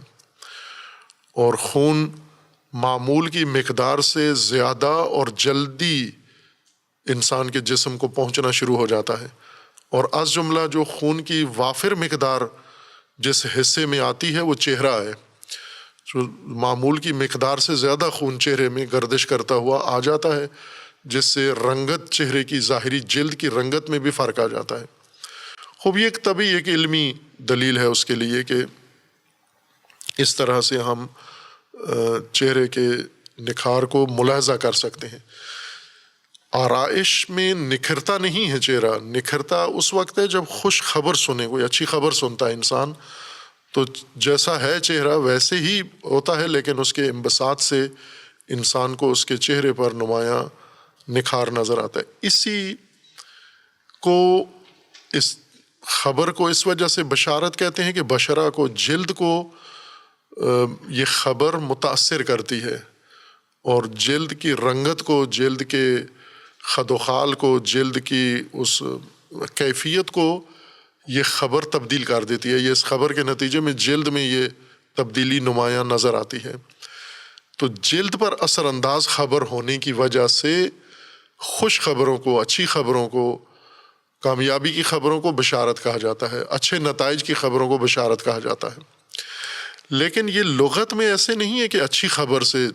اور خون معمول کی مقدار سے زیادہ اور جلدی انسان کے جسم کو پہنچنا شروع ہو جاتا ہے، اور از جملہ جو خون کی وافر مقدار جس حصے میں آتی ہے وہ چہرہ ہے، جو معمول کی مقدار سے زیادہ خون چہرے میں گردش کرتا ہوا آ جاتا ہے، جس سے رنگت چہرے کی ظاہری جلد کی رنگت میں بھی فرق آ جاتا ہے۔ خوب یہ ایک طبی، ایک علمی دلیل ہے اس کے لیے کہ اس طرح سے ہم چہرے کے نکھار کو ملاحظہ کر سکتے ہیں۔ آرائش میں نکھرتا نہیں ہے چہرہ، نکھرتا اس وقت ہے جب خوش خبر سنے، کوئی اچھی خبر سنتا ہے انسان تو جیسا ہے چہرہ ویسے ہی ہوتا ہے، لیکن اس کے انبساط سے انسان کو اس کے چہرے پر نمایاں نکھار نظر آتا ہے۔ اسی کو، اس خبر کو اس وجہ سے بشارت کہتے ہیں کہ بشرا کو، جلد کو یہ خبر متاثر کرتی ہے، اور جلد کی رنگت کو، جلد کے خد و خال کو، جلد کی اس کیفیت کو یہ خبر تبدیل کر دیتی ہے. یہ اس خبر کے نتیجے میں جلد میں یہ تبدیلی نمایاں نظر آتی ہے. تو جلد پر اثر انداز خبر ہونے کی وجہ سے خوش خبروں کو، اچھی خبروں کو، کامیابی کی خبروں کو بشارت کہا جاتا ہے، اچھے نتائج کی خبروں کو بشارت کہا جاتا ہے. لیکن یہ لغت میں ایسے نہیں ہے کہ اچھی خبر سے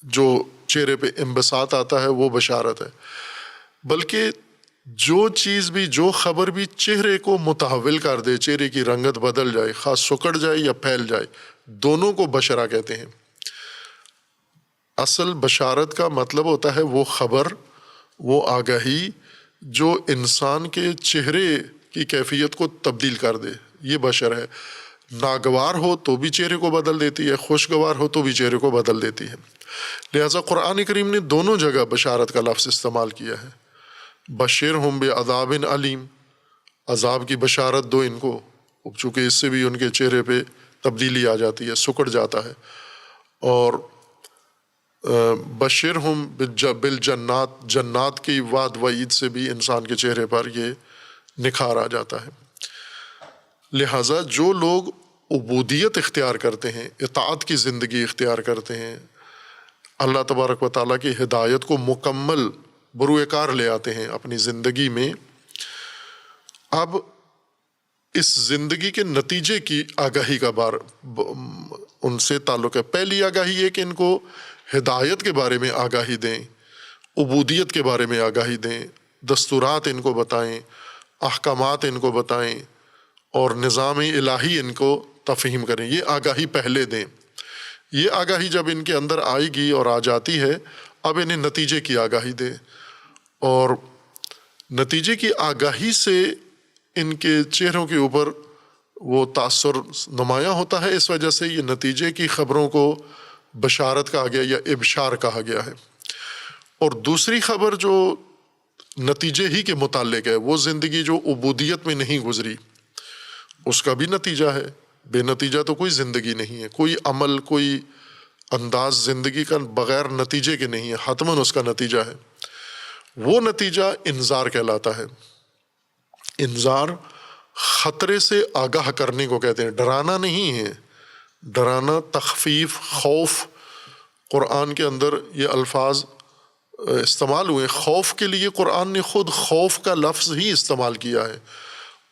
جو چہرے پہ انبساط آتا ہے وہ بشارت ہے، بلکہ جو چیز بھی، جو خبر بھی چہرے کو متحول کر دے، چہرے کی رنگت بدل جائے، خاص سکڑ جائے یا پھیل جائے، دونوں کو بشرا کہتے ہیں. اصل بشارت کا مطلب ہوتا ہے وہ خبر، وہ آگاہی جو انسان کے چہرے کی کیفیت کو تبدیل کر دے. یہ بشر ہے. ناگوار ہو تو بھی چہرے کو بدل دیتی ہے، خوشگوار ہو تو بھی چہرے کو بدل دیتی ہے. لہٰذا قرآن کریم نے دونوں جگہ بشارت کا لفظ استعمال کیا ہے. بشرہم بعذاب علیم، عذاب کی بشارت دو ان کو، چونکہ اس سے بھی ان کے چہرے پہ تبدیلی آ جاتی ہے، سکڑ جاتا ہے. اور بشرہم بالجنات، جنات کی وعد وعید سے بھی انسان کے چہرے پر یہ نکھار آ جاتا ہے. لہٰذا جو لوگ عبودیت اختیار کرتے ہیں، اطاعت کی زندگی اختیار کرتے ہیں، اللہ تبارک و تعالیٰ کی ہدایت کو مکمل بروئے کار لے آتے ہیں اپنی زندگی میں، اب اس زندگی کے نتیجے کی آگاہی کا بار ان سے تعلق ہے. پہلی آگاہی یہ کہ ان کو ہدایت کے بارے میں آگاہی دیں، عبودیت کے بارے میں آگاہی دیں، دستورات ان کو بتائیں، احکامات ان کو بتائیں، اور نظام الہی ان کو تفہیم کریں. یہ آگاہی پہلے دیں. یہ آگاہی جب ان کے اندر آئے گی اور آ جاتی ہے، اب انہیں نتیجے کی آگاہی دیں. اور نتیجے کی آگاہی سے ان کے چہروں کے اوپر وہ تاثر نمایاں ہوتا ہے. اس وجہ سے یہ نتیجے کی خبروں کو بشارت کہا گیا یا ابشار کہا گیا ہے. اور دوسری خبر جو نتیجے ہی کے متعلق ہے، وہ زندگی جو عبودیت میں نہیں گزری، اس کا بھی نتیجہ ہے. بے نتیجہ تو کوئی زندگی نہیں ہے. کوئی عمل، کوئی انداز زندگی کا بغیر نتیجے کے نہیں ہے، حتماً اس کا نتیجہ ہے. وہ نتیجہ انذار کہلاتا ہے. انذار خطرے سے آگاہ کرنے کو کہتے ہیں، ڈرانا نہیں ہے. ڈرانا، تخفیف، خوف. قرآن کے اندر یہ الفاظ استعمال ہوئے. خوف کے لیے قرآن نے خود خوف کا لفظ ہی استعمال کیا ہے.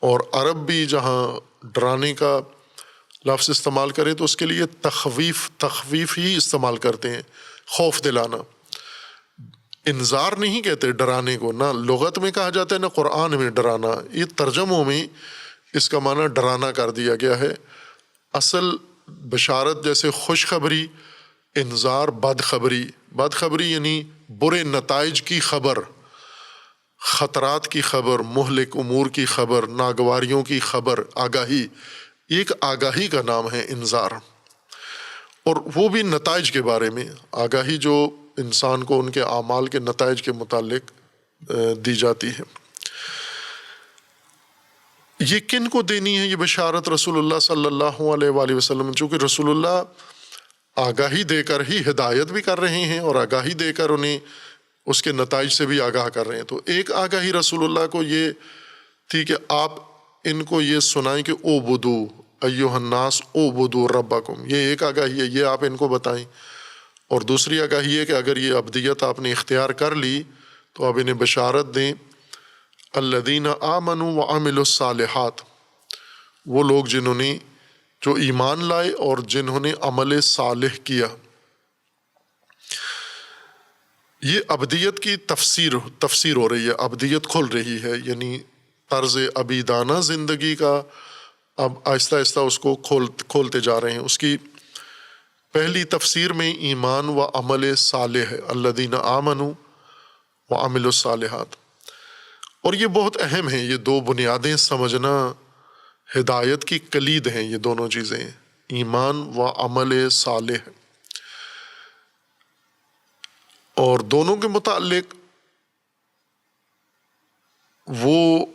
اور عرب بھی جہاں ڈرانے کا لفظ استعمال کرے تو اس کے لیے تخویف ہی استعمال کرتے ہیں، خوف دلانا. انذار نہیں کہتے ڈرانے کو، نہ لغت میں کہا جاتا ہے نہ قرآن میں ڈرانا. یہ ترجموں میں اس کا معنی ڈرانا کر دیا گیا ہے. اصل بشارت جیسے خوشخبری، انذار بدخبری. بدخبری یعنی برے نتائج کی خبر، خطرات کی خبر، مہلک امور کی خبر، ناگواریوں کی خبر، آگاہی. ایک آگاہی کا نام ہے انذار، اور وہ بھی نتائج کے بارے میں آگاہی جو انسان کو ان کے اعمال کے نتائج کے متعلق دی جاتی ہے. یہ کن کو دینی ہے یہ بشارت؟ رسول اللہ صلی اللہ علیہ وآلہ وسلم. چونکہ رسول اللہ آگاہی دے کر ہی ہدایت بھی کر رہے ہیں اور آگاہی دے کر انہیں اس کے نتائج سے بھی آگاہ کر رہے ہیں. تو ایک آگاہی رسول اللہ کو یہ تھی کہ آپ ان کو یہ سنائیں کہ اعبدو ایھا الناس اعبدوا ربکم. یہ ایک آگاہی ہے، یہ آپ ان کو بتائیں. اور دوسری آگاہی ہے کہ اگر یہ عبدیت آپ نے اختیار کر لی تو آپ انہیں بشارت دیں الذین آمنوا وعملوا الصالحات، وہ لوگ جنہوں نے جو ایمان لائے اور جنہوں نے عمل صالح کیا. یہ ابدیت کی تفسیر ہو رہی ہے، ابدیت کھل رہی ہے، یعنی طرز عبیدانہ زندگی کا اب آہستہ آہستہ اس کو کھولتے جا رہے ہیں. اس کی پہلی تفسیر میں ایمان و عمل صالح ہے، الذین آمنوا وعملوا الصالحات. اور یہ بہت اہم ہیں، یہ دو بنیادیں سمجھنا ہدایت کی کلید ہیں. یہ دونوں چیزیں، ایمان و عمل صالح. اور دونوں کے متعلق وہ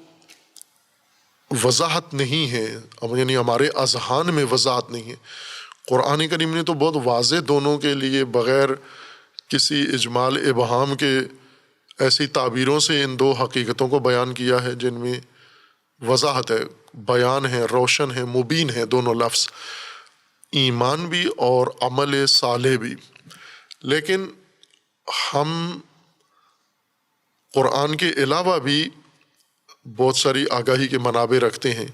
وضاحت نہیں ہے، یعنی ہمارے اذہان میں وضاحت نہیں ہے. قرآن کریم نے تو بہت واضح دونوں کے لیے بغیر کسی اجمال ابہام کے ایسی تعبیروں سے ان دو حقیقتوں کو بیان کیا ہے جن میں وضاحت ہے، بیان ہے، روشن ہے، مبین ہے دونوں لفظ، ایمان بھی اور عمل صالح بھی۔ لیکن ہم قرآن کے علاوہ بھی بہت ساری آگاہی کے منابع رکھتے ہیں۔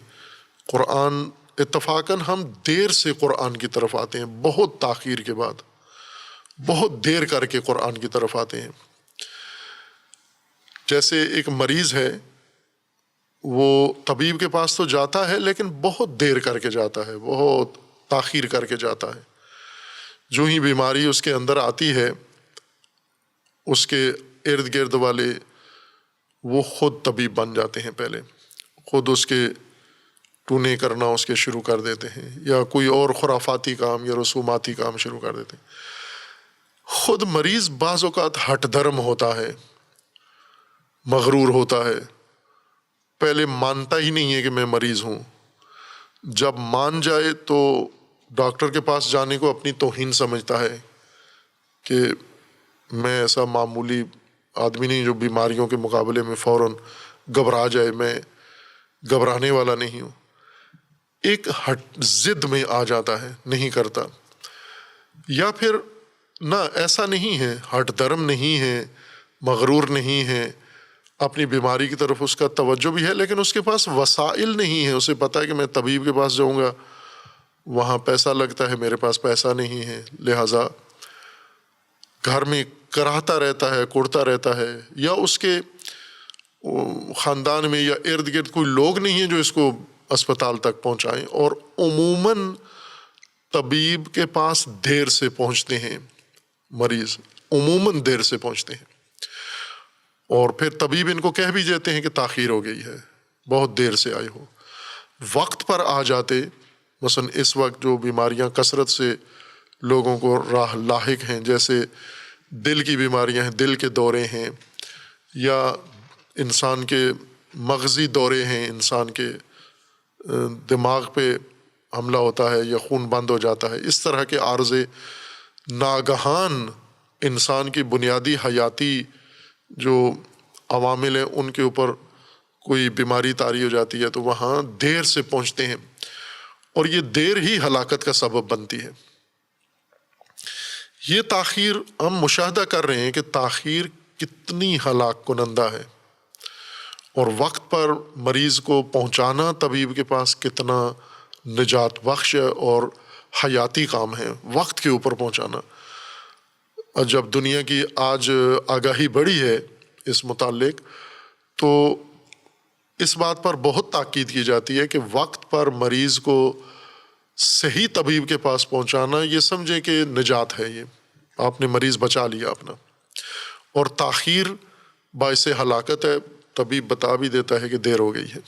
قرآن اتفاقاً ہم دیر سے قرآن کی طرف آتے ہیں، بہت تاخیر کے بعد، بہت دیر کر کے قرآن کی طرف آتے ہیں۔ جیسے ایک مریض ہے، وہ طبیب کے پاس تو جاتا ہے لیکن بہت دیر کر کے جاتا ہے، بہت تاخیر کر کے جاتا ہے۔ جو ہی بیماری اس کے اندر آتی ہے، اس کے ارد گرد والے وہ خود طبیب بن جاتے ہیں، پہلے خود اس کے ٹونے کرنا اس کے شروع کر دیتے ہیں، یا کوئی اور خرافاتی کام یا رسوماتی کام شروع کر دیتے ہیں۔ خود مریض بعض اوقات ہٹ دھرم ہوتا ہے، مغرور ہوتا ہے، پہلے مانتا ہی نہیں ہے کہ میں مریض ہوں، جب مان جائے تو ڈاکٹر کے پاس جانے کو اپنی توہین سمجھتا ہے کہ میں ایسا معمولی آدمی نہیں جو بیماریوں کے مقابلے میں فوراً گھبرا جائے، میں گھبرانے والا نہیں ہوں۔ ایک ضد میں آ جاتا ہے، نہیں کرتا۔ یا پھر نہ، ایسا نہیں ہے، ہٹ دھرم نہیں ہے، مغرور نہیں ہے، اپنی بیماری کی طرف اس کا توجہ بھی ہے، لیکن اس کے پاس وسائل نہیں ہے۔ اسے پتہ ہے کہ میں طبیب کے پاس جاؤں گا، وہاں پیسہ لگتا ہے، میرے پاس پیسہ نہیں ہے، لہٰذا گھر میں کراہتا رہتا ہے، کوڑتا رہتا ہے، یا اس کے خاندان میں یا ارد گرد کوئی لوگ نہیں ہیں جو اس کو اسپتال تک پہنچائیں، اور عموماً طبیب کے پاس دیر سے پہنچتے ہیں مریض، عموماً دیر سے پہنچتے ہیں، اور پھر طبیب ان کو کہہ بھی دیتے ہیں کہ تاخیر ہو گئی ہے، بہت دیر سے آئے ہو۔ وقت پر آ جاتے، مثلا اس وقت جو بیماریاں کثرت سے لوگوں کو لاحق ہیں، جیسے دل کی بیماریاں ہیں، دل کے دورے ہیں، یا انسان کے مغزی دورے ہیں، انسان کے دماغ پہ حملہ ہوتا ہے یا خون بند ہو جاتا ہے، اس طرح کے عارضے ناگہان انسان کی بنیادی حیاتی جو عوامل ہیں ان کے اوپر کوئی بیماری طاری ہو جاتی ہے، تو وہاں دیر سے پہنچتے ہیں، اور یہ دیر ہی ہلاکت کا سبب بنتی ہے۔ یہ تاخیر ہم مشاہدہ کر رہے ہیں کہ تاخیر کتنی ہلاک کنندہ ہے، اور وقت پر مریض کو پہنچانا طبیب کے پاس کتنا نجات بخش اور حیاتی کام ہے، وقت کے اوپر پہنچانا۔ جب دنیا کی آج آگاہی بڑھی ہے اس متعلق، تو اس بات پر بہت تاکید کی جاتی ہے کہ وقت پر مریض کو صحیح طبیب کے پاس پہنچانا، یہ سمجھیں کہ نجات ہے، یہ آپ نے مریض بچا لیا اپنا، اور تاخیر باعث ہلاکت ہے، طبیب بتا بھی دیتا ہے کہ دیر ہو گئی ہے۔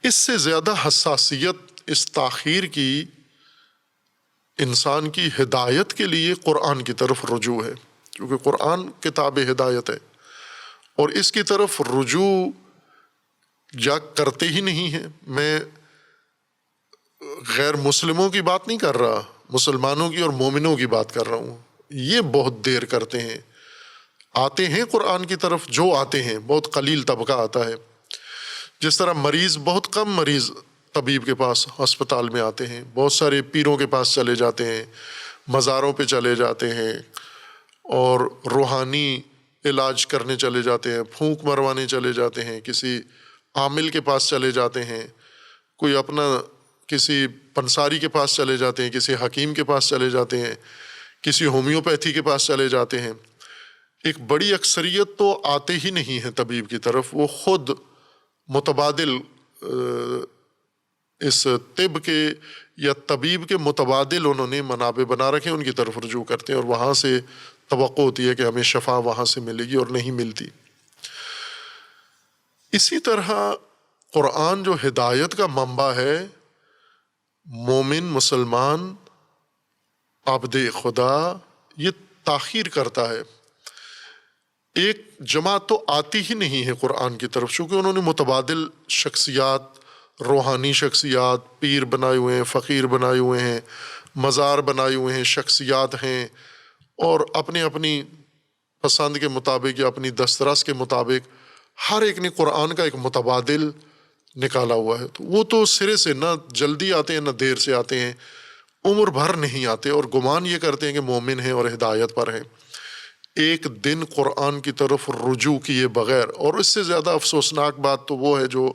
اس سے زیادہ حساسیت اس تاخیر کی انسان کی ہدایت کے لیے قرآن کی طرف رجوع ہے، کیونکہ قرآن کتاب ہدایت ہے، اور اس کی طرف رجوع یا کرتے ہی نہیں ہیں۔ میں غیر مسلموں کی بات نہیں کر رہا، مسلمانوں کی اور مومنوں کی بات کر رہا ہوں۔ یہ بہت دیر کرتے ہیں، آتے ہیں قرآن کی طرف، جو آتے ہیں بہت قلیل طبقہ آتا ہے۔ جس طرح مریض، بہت کم مریض طبیب کے پاس ہسپتال میں آتے ہیں، بہت سارے پیروں کے پاس چلے جاتے ہیں، مزاروں پہ چلے جاتے ہیں، اور روحانی علاج کرنے چلے جاتے ہیں، پھونک مروانے چلے جاتے ہیں، کسی عامل کے پاس چلے جاتے ہیں، کوئی اپنا کسی پنساری کے پاس چلے جاتے ہیں، کسی حکیم کے پاس چلے جاتے ہیں، کسی ہومیوپیتھی کے پاس چلے جاتے ہیں۔ ایک بڑی اکثریت تو آتے ہی نہیں ہیں طبیب کی طرف، وہ خود متبادل اس طب کے یا طبیب کے متبادل انہوں نے منابع بنا رکھے، ان کی طرف رجوع کرتے ہیں، اور وہاں سے توقع ہوتی ہے کہ ہمیں شفا وہاں سے ملے گی، اور نہیں ملتی۔ اسی طرح قرآن جو ہدایت کا منبع ہے، مومن مسلمان عبد خدا یہ تاخیر کرتا ہے۔ ایک جماعت تو آتی ہی نہیں ہے قرآن کی طرف، چونکہ انہوں نے متبادل شخصیات، روحانی شخصیات، پیر بنائے ہوئے ہیں، فقیر بنائے ہوئے ہیں، مزار بنائے ہوئے ہیں، شخصیات ہیں، اور اپنی پسند کے مطابق یا اپنی دسترس کے مطابق ہر ایک نے قرآن کا ایک متبادل نکالا ہوا ہے. تو وہ تو سرے سے نہ جلدی آتے ہیں نہ دیر سے آتے ہیں، عمر بھر نہیں آتے، اور گمان یہ کرتے ہیں کہ مومن ہیں اور ہدایت پر ہیں. ایک دن قرآن کی طرف رجوع کیے بغیر، اور اس سے زیادہ افسوسناک بات تو وہ ہے جو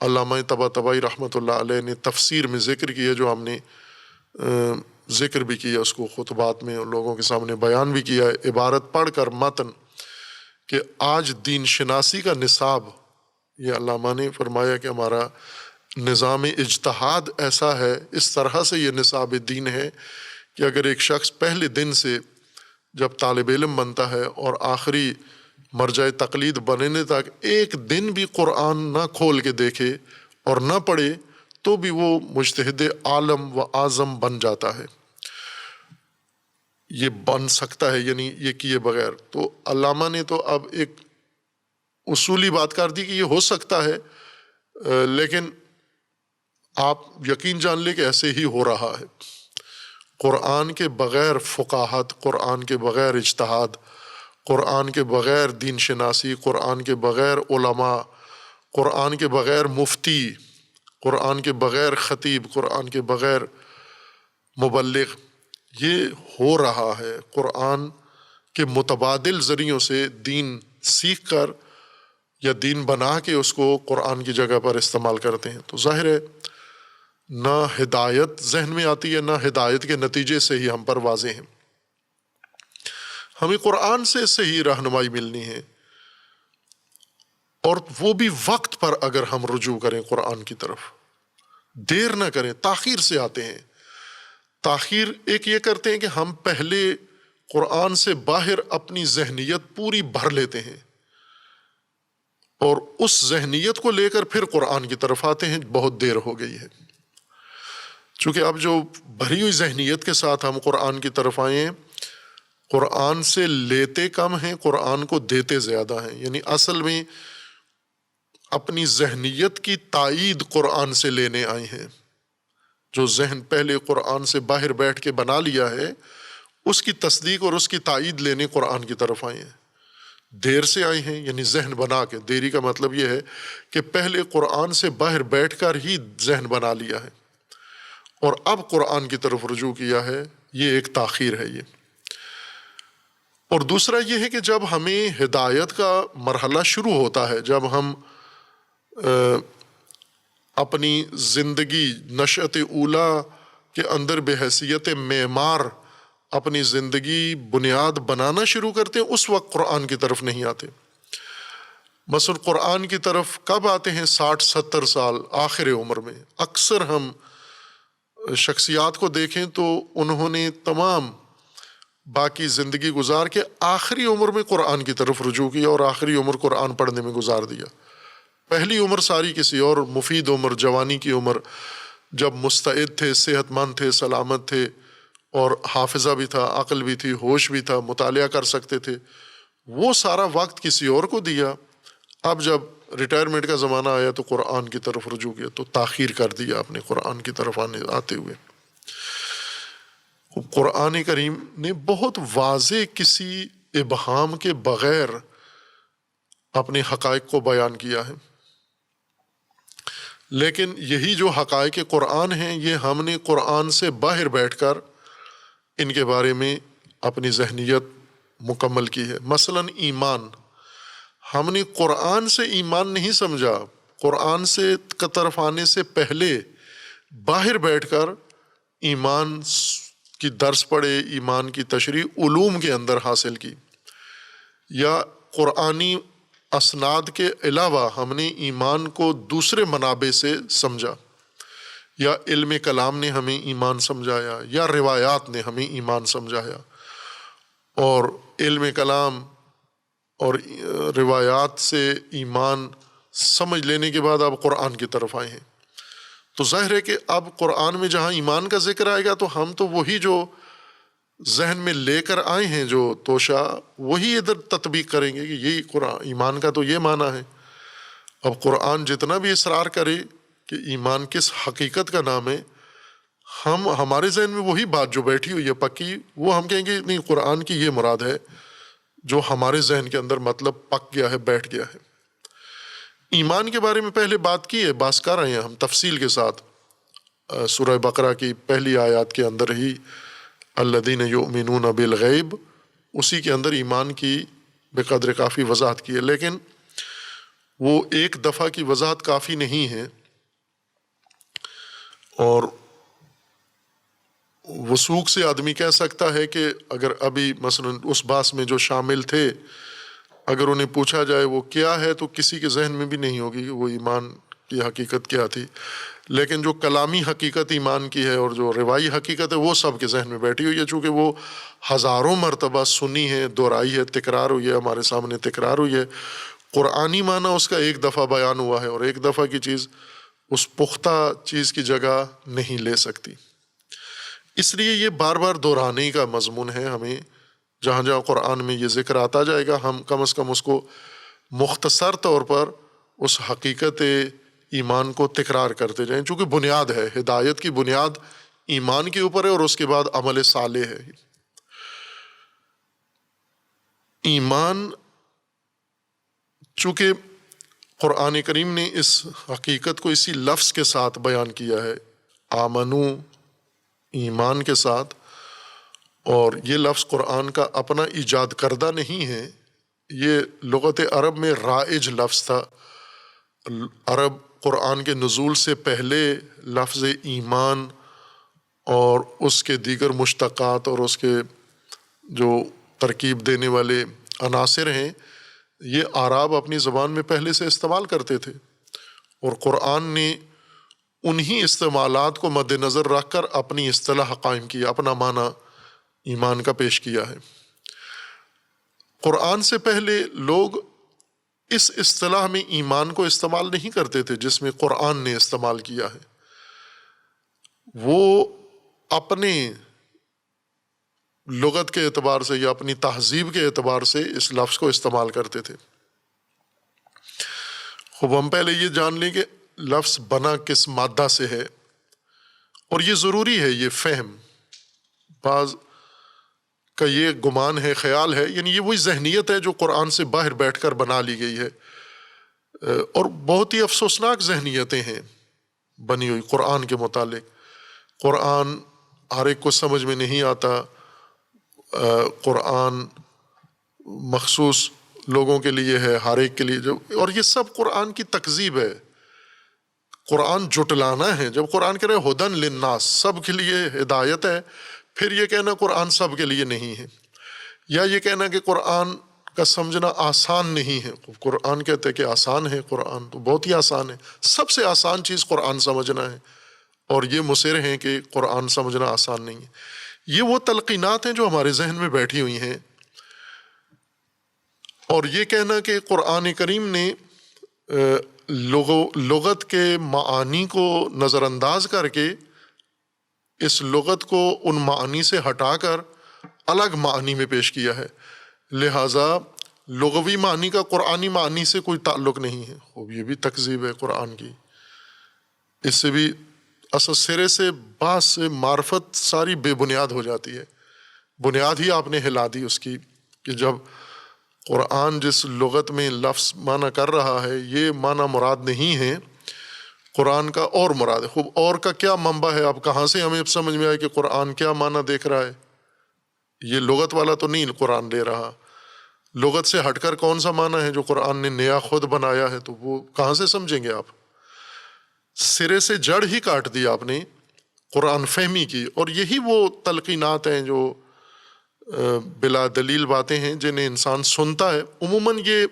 علامہ طباطبائی رحمۃ اللہ علیہ نے تفسیر میں ذکر کی ہے، جو ہم نے ذکر بھی کیا، اس کو خطبات میں لوگوں کے سامنے بیان بھی کیا ہے. عبارت پڑھ کر متن کہ آج دین شناسی کا نصاب، یہ علامہ نے فرمایا کہ ہمارا نظام اجتہاد ایسا ہے، اس طرح سے یہ نصاب دین ہے کہ اگر ایک شخص پہلے دن سے جب طالب علم بنتا ہے اور آخری مرجع تقلید بننے تک ایک دن بھی قرآن نہ کھول کے دیکھے اور نہ پڑھے تو بھی وہ مجتہد عالم و اعظم بن جاتا ہے. یہ بن سکتا ہے، یعنی یہ کیے بغیر. تو علامہ نے تو اب ایک اصولی بات کر دی کہ یہ ہو سکتا ہے، لیکن آپ یقین جان لیں کہ ایسے ہی ہو رہا ہے. قرآن کے بغیر فقاہت، قرآن کے بغیر اجتہاد، قرآن کے بغیر دین شناسی، قرآن کے بغیر علماء، قرآن کے بغیر مفتی، قرآن کے بغیر خطیب، قرآن کے بغیر مبلغ، یہ ہو رہا ہے. قرآن کے متبادل ذریعوں سے دین سیکھ کر یا دین بنا کے اس کو قرآن کی جگہ پر استعمال کرتے ہیں. تو ظاہر ہے نہ ہدایت ذہن میں آتی ہے، نہ ہدایت کے نتیجے سے ہی ہم پر واضح ہیں. ہمیں قرآن سے صحیح رہنمائی ملنی ہے، اور وہ بھی وقت پر اگر ہم رجوع کریں قرآن کی طرف، دیر نہ کریں. تاخیر سے آتے ہیں. تاخیر ایک یہ کرتے ہیں کہ ہم پہلے قرآن سے باہر اپنی ذہنیت پوری بھر لیتے ہیں، اور اس ذہنیت کو لے کر پھر قرآن کی طرف آتے ہیں. بہت دیر ہو گئی ہے، چونکہ اب جو بھری ہوئی ذہنیت کے ساتھ ہم قرآن کی طرف آئے ہیں، قرآن سے لیتے کم ہیں، قرآن کو دیتے زیادہ ہیں. یعنی اصل میں اپنی ذہنیت کی تائید قرآن سے لینے آئے ہیں. جو ذہن پہلے قرآن سے باہر بیٹھ کے بنا لیا ہے، اس کی تصدیق اور اس کی تائید لینے قرآن کی طرف آئے ہیں. دیر سے آئے ہیں، یعنی ذہن بنا کے. دیری کا مطلب یہ ہے کہ پہلے قرآن سے باہر بیٹھ کر ہی ذہن بنا لیا ہے اور اب قرآن کی طرف رجوع کیا ہے. یہ ایک تاخیر ہے. یہ اور دوسرا یہ ہے کہ جب ہمیں ہدایت کا مرحلہ شروع ہوتا ہے، جب ہم اپنی زندگی نشأت اولیٰ کے اندر بحیثیت معمار اپنی زندگی بنیاد بنانا شروع کرتے ہیں، اس وقت قرآن کی طرف نہیں آتے. مثلا قرآن کی طرف کب آتے ہیں؟ 60-70 سال آخر عمر میں. اکثر ہم شخصیات کو دیکھیں تو انہوں نے تمام باقی زندگی گزار کے آخری عمر میں قرآن کی طرف رجوع کیا اور آخری عمر قرآن پڑھنے میں گزار دیا. پہلی عمر ساری کسی اور مفید عمر، جوانی کی عمر، جب مستعد تھے، صحت مند تھے، سلامت تھے، اور حافظہ بھی تھا، عقل بھی تھی، ہوش بھی تھا، مطالعہ کر سکتے تھے، وہ سارا وقت کسی اور کو دیا. اب جب ریٹائرمنٹ کا زمانہ آیا تو قرآن کی طرف رجوع کیا، تو تاخیر کر دیا اپنے قرآن کی طرف آتے ہوئے. قرآن کریم نے بہت واضح کسی ابہام کے بغیر اپنے حقائق کو بیان کیا ہے، لیکن یہی جو حقائق قرآن ہیں یہ ہم نے قرآن سے باہر بیٹھ کر ان کے بارے میں اپنی ذہنیت مکمل کی ہے. مثلا ایمان، ہم نے قرآن سے ایمان نہیں سمجھا. قرآن سے طرف آنے سے پہلے باہر بیٹھ کر ایمان کی درس پڑھے، ایمان کی تشریح علوم کے اندر حاصل کی، یا قرآنی اسناد کے علاوہ ہم نے ایمان کو دوسرے منابع سے سمجھا، یا علم کلام نے ہمیں ایمان سمجھایا، یا روایات نے ہمیں ایمان سمجھایا. اور علم کلام اور روایات سے ایمان سمجھ لینے کے بعد اب قرآن کی طرف آئے ہیں. تو ظاہر ہے کہ اب قرآن میں جہاں ایمان کا ذکر آئے گا تو ہم تو وہی جو ذہن میں لے کر آئے ہیں جو توشہ، وہی ادھر تطبیق کریں گے کہ یہی قرآن ایمان کا تو یہ معنی ہے. اب قرآن جتنا بھی اصرار کرے کہ ایمان کس حقیقت کا نام ہے، ہمارے ذہن میں وہی بات جو بیٹھی ہوئی ہے پکی، وہ ہم کہیں گے نہیں، قرآن کی یہ مراد ہے جو ہمارے ذہن کے اندر مطلب پک گیا ہے، بیٹھ گیا ہے۔ ایمان کے بارے میں پہلے بات کی ہے، باز کر رہے ہیں ہم تفصیل کے ساتھ سورہ بقرہ کی پہلی آیات کے اندر ہی، الذین یؤمنون بالغیب، اسی کے اندر ایمان کی بقدر کافی وضاحت کی ہے، لیکن وہ ایک دفعہ کی وضاحت کافی نہیں ہے، اور وثوق سے آدمی کہہ سکتا ہے کہ اگر ابھی مثلا اس باس میں جو شامل تھے اگر انہیں پوچھا جائے وہ کیا ہے تو کسی کے ذہن میں بھی نہیں ہوگی کہ وہ ایمان کی حقیقت کیا تھی، لیکن جو کلامی حقیقت ایمان کی ہے اور جو روایی حقیقت ہے وہ سب کے ذہن میں بیٹھی ہوئی ہے، چونکہ وہ ہزاروں مرتبہ سنی ہے، دہرائی ہے، تکرار ہوئی ہے، ہمارے سامنے تکرار ہوئی ہے۔ قرآنی معنی اس کا ایک دفعہ بیان ہوا ہے، اور ایک دفعہ کی چیز اس پختہ چیز کی جگہ نہیں لے سکتی، اس لیے یہ بار بار دہرانے کا مضمون ہے۔ ہمیں جہاں جہاں قرآن میں یہ ذکر آتا جائے گا ہم کم از کم اس کو مختصر طور پر اس حقیقت ایمان کو تکرار کرتے جائیں، چونکہ بنیاد ہے، ہدایت کی بنیاد ایمان کے اوپر ہے اور اس کے بعد عمل صالح ہے۔ ایمان، چونکہ قرآن کریم نے اس حقیقت کو اسی لفظ کے ساتھ بیان کیا ہے، آمنو، ایمان کے ساتھ، اور یہ لفظ قرآن کا اپنا ایجاد کردہ نہیں ہے، یہ لغت عرب میں رائج لفظ تھا۔ عرب قرآن کے نزول سے پہلے لفظ ایمان اور اس کے دیگر مشتقات اور اس کے جو ترکیب دینے والے عناصر ہیں، یہ اعراب اپنی زبان میں پہلے سے استعمال کرتے تھے، اور قرآن نے انہی استعمالات کو مد نظر رکھ کر اپنی اصطلاح قائم کیا، اپنا معنی ایمان کا پیش کیا ہے۔ قرآن سے پہلے لوگ اس اصطلاح میں ایمان کو استعمال نہیں کرتے تھے جس میں قرآن نے استعمال کیا ہے، وہ اپنے لغت کے اعتبار سے یا اپنی تہذیب کے اعتبار سے اس لفظ کو استعمال کرتے تھے۔ خوب ہم پہلے یہ جان لیں کہ لفظ بنا کس مادہ سے ہے، اور یہ ضروری ہے، یہ فہم بعض کا یہ گمان ہے، خیال ہے، یعنی یہ وہی ذہنیت ہے جو قرآن سے باہر بیٹھ کر بنا لی گئی ہے، اور بہت ہی افسوسناک ذہنیتیں ہیں بنی ہوئی قرآن کے متعلق۔ قرآن ہر ایک کو سمجھ میں نہیں آتا، قرآن مخصوص لوگوں کے لیے ہے، ہر ایک کے لیے، اور یہ سب قرآن کی تکذیب ہے، قرآن جٹلانا ہے۔ جب قرآن کہہ رہے ہدن للناس، سب کے لیے ہدایت ہے، پھر یہ کہنا قرآن سب کے لیے نہیں ہے، یا یہ کہنا کہ قرآن کا سمجھنا آسان نہیں ہے۔ قرآن کہتے ہیں کہ آسان ہے، قرآن تو بہت ہی آسان ہے، سب سے آسان چیز قرآن سمجھنا ہے، اور یہ مصر ہیں کہ قرآن سمجھنا آسان نہیں ہے۔ یہ وہ تلقینات ہیں جو ہمارے ذہن میں بیٹھی ہوئی ہیں، اور یہ کہنا کہ قرآن کریم نے لغت کے معانی کو نظر انداز کر کے اس لغت کو ان معانی سے ہٹا کر الگ معنی میں پیش کیا ہے، لہٰذا لغوی معنی کا قرآنی معنی سے کوئی تعلق نہیں ہے، یہ بھی تکذیب ہے قرآن کی۔ اس سے بھی اصل سرے سے باس سے معرفت ساری بے بنیاد ہو جاتی ہے، بنیاد ہی آپ نے ہلا دی اس کی، کہ جب قرآن جس لغت میں لفظ معنی کر رہا ہے یہ معنی مراد نہیں ہے، قرآن کا اور مراد ہے۔ خوب اور کا کیا منبع ہے؟ اب کہاں سے ہمیں سمجھ میں آئے کہ قرآن کیا معنی دیکھ رہا ہے؟ یہ لغت والا تو نہیں قرآن دے رہا، لغت سے ہٹ کر کون سا معنی ہے جو قرآن نے نیا خود بنایا ہے، تو وہ کہاں سے سمجھیں گے آپ؟ سرے سے جڑ ہی کاٹ دی آپ نے قرآن فہمی کی، اور یہی وہ تلقینات ہیں جو بلا دلیل باتیں ہیں جنہیں انسان سنتا ہے۔ عموماً یہ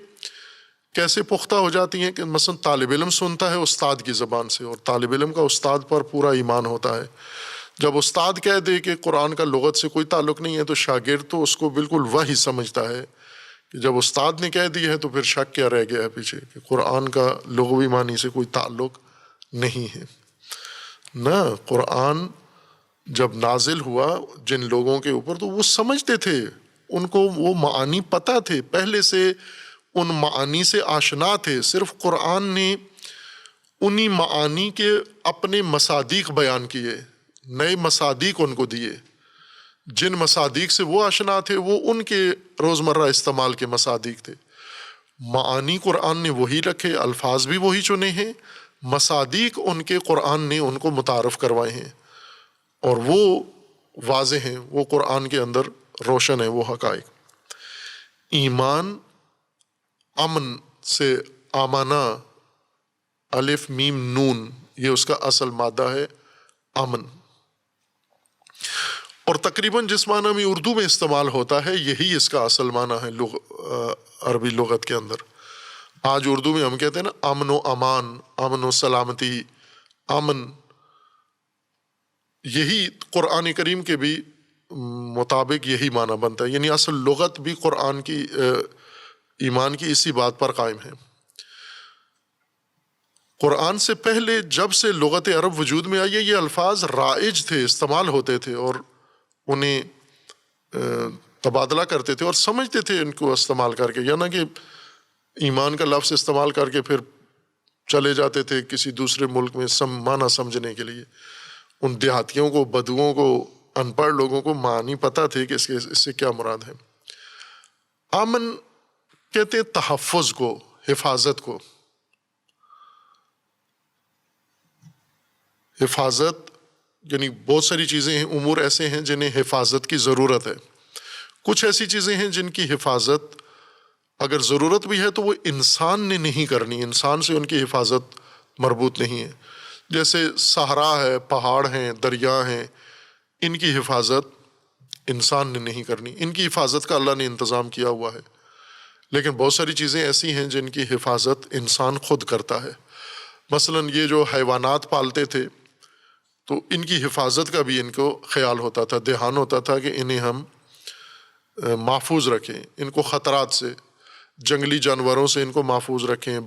کیسے پختہ ہو جاتی ہیں کہ مثلا طالب علم سنتا ہے استاد کی زبان سے، اور طالب علم کا استاد پر پورا ایمان ہوتا ہے، جب استاد کہہ دے کہ قرآن کا لغت سے کوئی تعلق نہیں ہے تو شاگرد تو اس کو بالکل وحی سمجھتا ہے، کہ جب استاد نے کہہ دی ہے تو پھر شک کیا رہ گیا ہے پیچھے، کہ قرآن کا لغوی معنی سے کوئی تعلق نہیں ہے۔ نہ، قرآن جب نازل ہوا جن لوگوں کے اوپر تو وہ سمجھتے تھے، ان کو وہ معانی پتہ تھے، پہلے سے ان معانی سے آشنا تھے، صرف قرآن نے انہی معانی کے اپنے مصادیق بیان کیے، نئے مصادیق ان کو دیے، جن مصادیق سے وہ آشنا تھے وہ ان کے روزمرہ استعمال کے مصادیق تھے۔ معانی قرآن نے وہی رکھے، الفاظ بھی وہی چنے ہیں، مصادیق ان کے قرآن نے ان کو متعارف کروائے ہیں، اور وہ واضح ہیں، وہ قرآن کے اندر روشن ہیں وہ حقائق۔ ایمان امن سے آمنا، الف میم نون، یہ اس کا اصل مادہ ہے امن، اور تقریباً جس معنی میں اردو میں استعمال ہوتا ہے یہی اس کا اصل معنی ہے عربی لغت کے اندر۔ آج اردو میں ہم کہتے ہیں نا امن و امان، امن و سلامتی، امن، یہی قرآن کریم کے بھی مطابق یہی معنی بنتا ہے، یعنی اصل لغت بھی قرآن کی ایمان کی اسی بات پر قائم ہے۔ قرآن سے پہلے جب سے لغت عرب وجود میں آئی ہے یہ الفاظ رائج تھے، استعمال ہوتے تھے، اور انہیں تبادلہ کرتے تھے اور سمجھتے تھے ان کو استعمال کر کے، یا نہ کہ ایمان کا لفظ استعمال کر کے پھر چلے جاتے تھے کسی دوسرے ملک میں معنی سمجھنے کے لیے۔ ان دیہاتیوں کو، بدوؤں کو، ان پڑھ لوگوں کو معنی پتہ تھے کہ اس سے کیا مراد ہے۔ امن کہتے ہیں تحفظ کو، حفاظت کو۔ حفاظت یعنی بہت ساری چیزیں ہیں، امور ایسے ہیں جنہیں حفاظت کی ضرورت ہے، کچھ ایسی چیزیں ہیں جن کی حفاظت اگر ضرورت بھی ہے تو وہ انسان نے نہیں کرنی، انسان سے ان کی حفاظت مربوط نہیں ہے، جیسے صحرا ہے، پہاڑ ہیں، دریا ہیں، ان کی حفاظت انسان نے نہیں کرنی، ان کی حفاظت کا اللہ نے انتظام کیا ہوا ہے۔ لیکن بہت ساری چیزیں ایسی ہیں جن کی حفاظت انسان خود کرتا ہے، مثلاً یہ جو حیوانات پالتے تھے تو ان کی حفاظت کا بھی ان کو خیال ہوتا تھا، دھیان ہوتا تھا کہ انہیں ہم محفوظ رکھیں، ان کو خطرات سے، جنگلی جانوروں سے ان کو محفوظ رکھیں،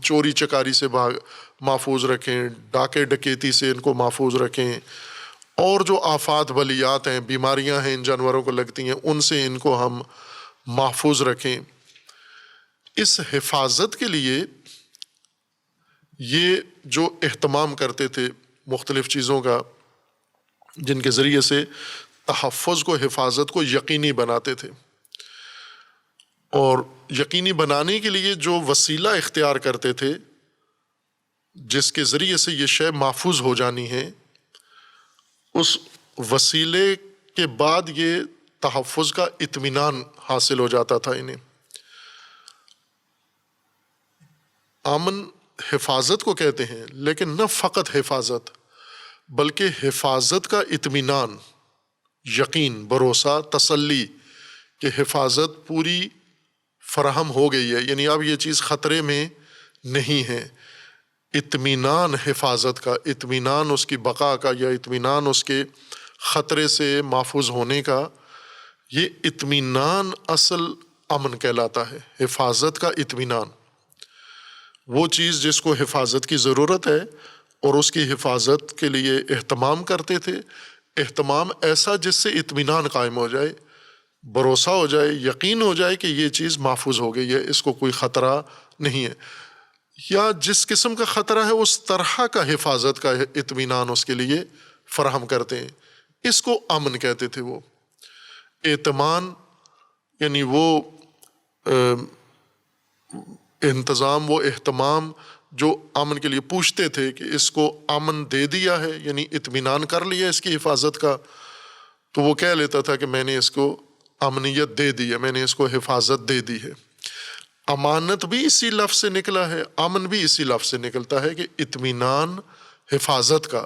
چوری چکاری سے محفوظ رکھیں، ڈاکے ڈکیتی سے ان کو محفوظ رکھیں، اور جو آفات بلیات ہیں، بیماریاں ہیں ان جانوروں کو لگتی ہیں، ان سے ان کو ہم محفوظ رکھیں۔ اس حفاظت کے لیے یہ جو اہتمام کرتے تھے مختلف چیزوں کا، جن کے ذریعے سے تحفظ کو، حفاظت کو یقینی بناتے تھے، اور یقینی بنانے کے لیے جو وسیلہ اختیار کرتے تھے جس کے ذریعے سے یہ شے محفوظ ہو جانی ہے، اس وسیلے کے بعد یہ تحفظ کا اطمینان حاصل ہو جاتا تھا انہیں۔ امن حفاظت کو کہتے ہیں، لیکن نہ فقط حفاظت بلکہ حفاظت کا اطمینان، یقین، بھروسہ، تسلی کہ حفاظت پوری فراہم ہو گئی ہے، یعنی اب یہ چیز خطرے میں نہیں ہے۔ اطمینان حفاظت کا، اطمینان اس کی بقا کا، یا اطمینان اس کے خطرے سے محفوظ ہونے کا، یہ اطمینان اصل امن کہلاتا ہے۔ حفاظت کا اطمینان، وہ چیز جس کو حفاظت کی ضرورت ہے اور اس کی حفاظت کے لیے اہتمام کرتے تھے، اہتمام ایسا جس سے اطمینان قائم ہو جائے، بھروسہ ہو جائے، یقین ہو جائے کہ یہ چیز محفوظ ہو گئی ہے، اس کو کوئی خطرہ نہیں ہے، یا جس قسم کا خطرہ ہے اس طرح کا حفاظت کا اطمینان اس کے لیے فراہم کرتے ہیں، اس کو امن کہتے تھے۔ وہ اعتمان یعنی وہ انتظام، وہ اہتمام جو امن کے لیے پوچھتے تھے کہ اس کو امن دے دیا ہے، یعنی اطمینان کر لیا اس کی حفاظت کا، تو وہ کہہ لیتا تھا کہ میں نے اس کو امنیت دے دی ہے، میں نے اس کو حفاظت دے دی ہے۔ امانت بھی اسی لفظ سے نکلا ہے، امن بھی اسی لفظ سے نکلتا ہے کہ اطمینان حفاظت کا،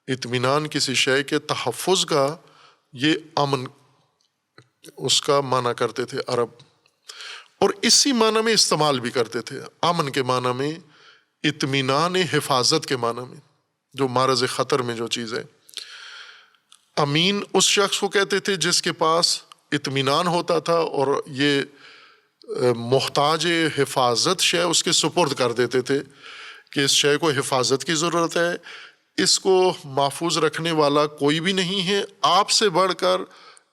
اطمینان کسی شے کے تحفظ کا، یہ امن اس کا معنی کرتے تھے عرب، اور اسی معنی میں استعمال بھی کرتے تھے، امن کے معنی میں، اطمینان حفاظت کے معنی میں، جو معرض خطر میں جو چیز ہے۔ امین اس شخص کو کہتے تھے جس کے پاس اطمینان ہوتا تھا اور یہ محتاج حفاظت شے اس کے سپرد کر دیتے تھے کہ اس شے کو حفاظت کی ضرورت ہے، اس کو محفوظ رکھنے والا کوئی بھی نہیں ہے، آپ سے بڑھ کر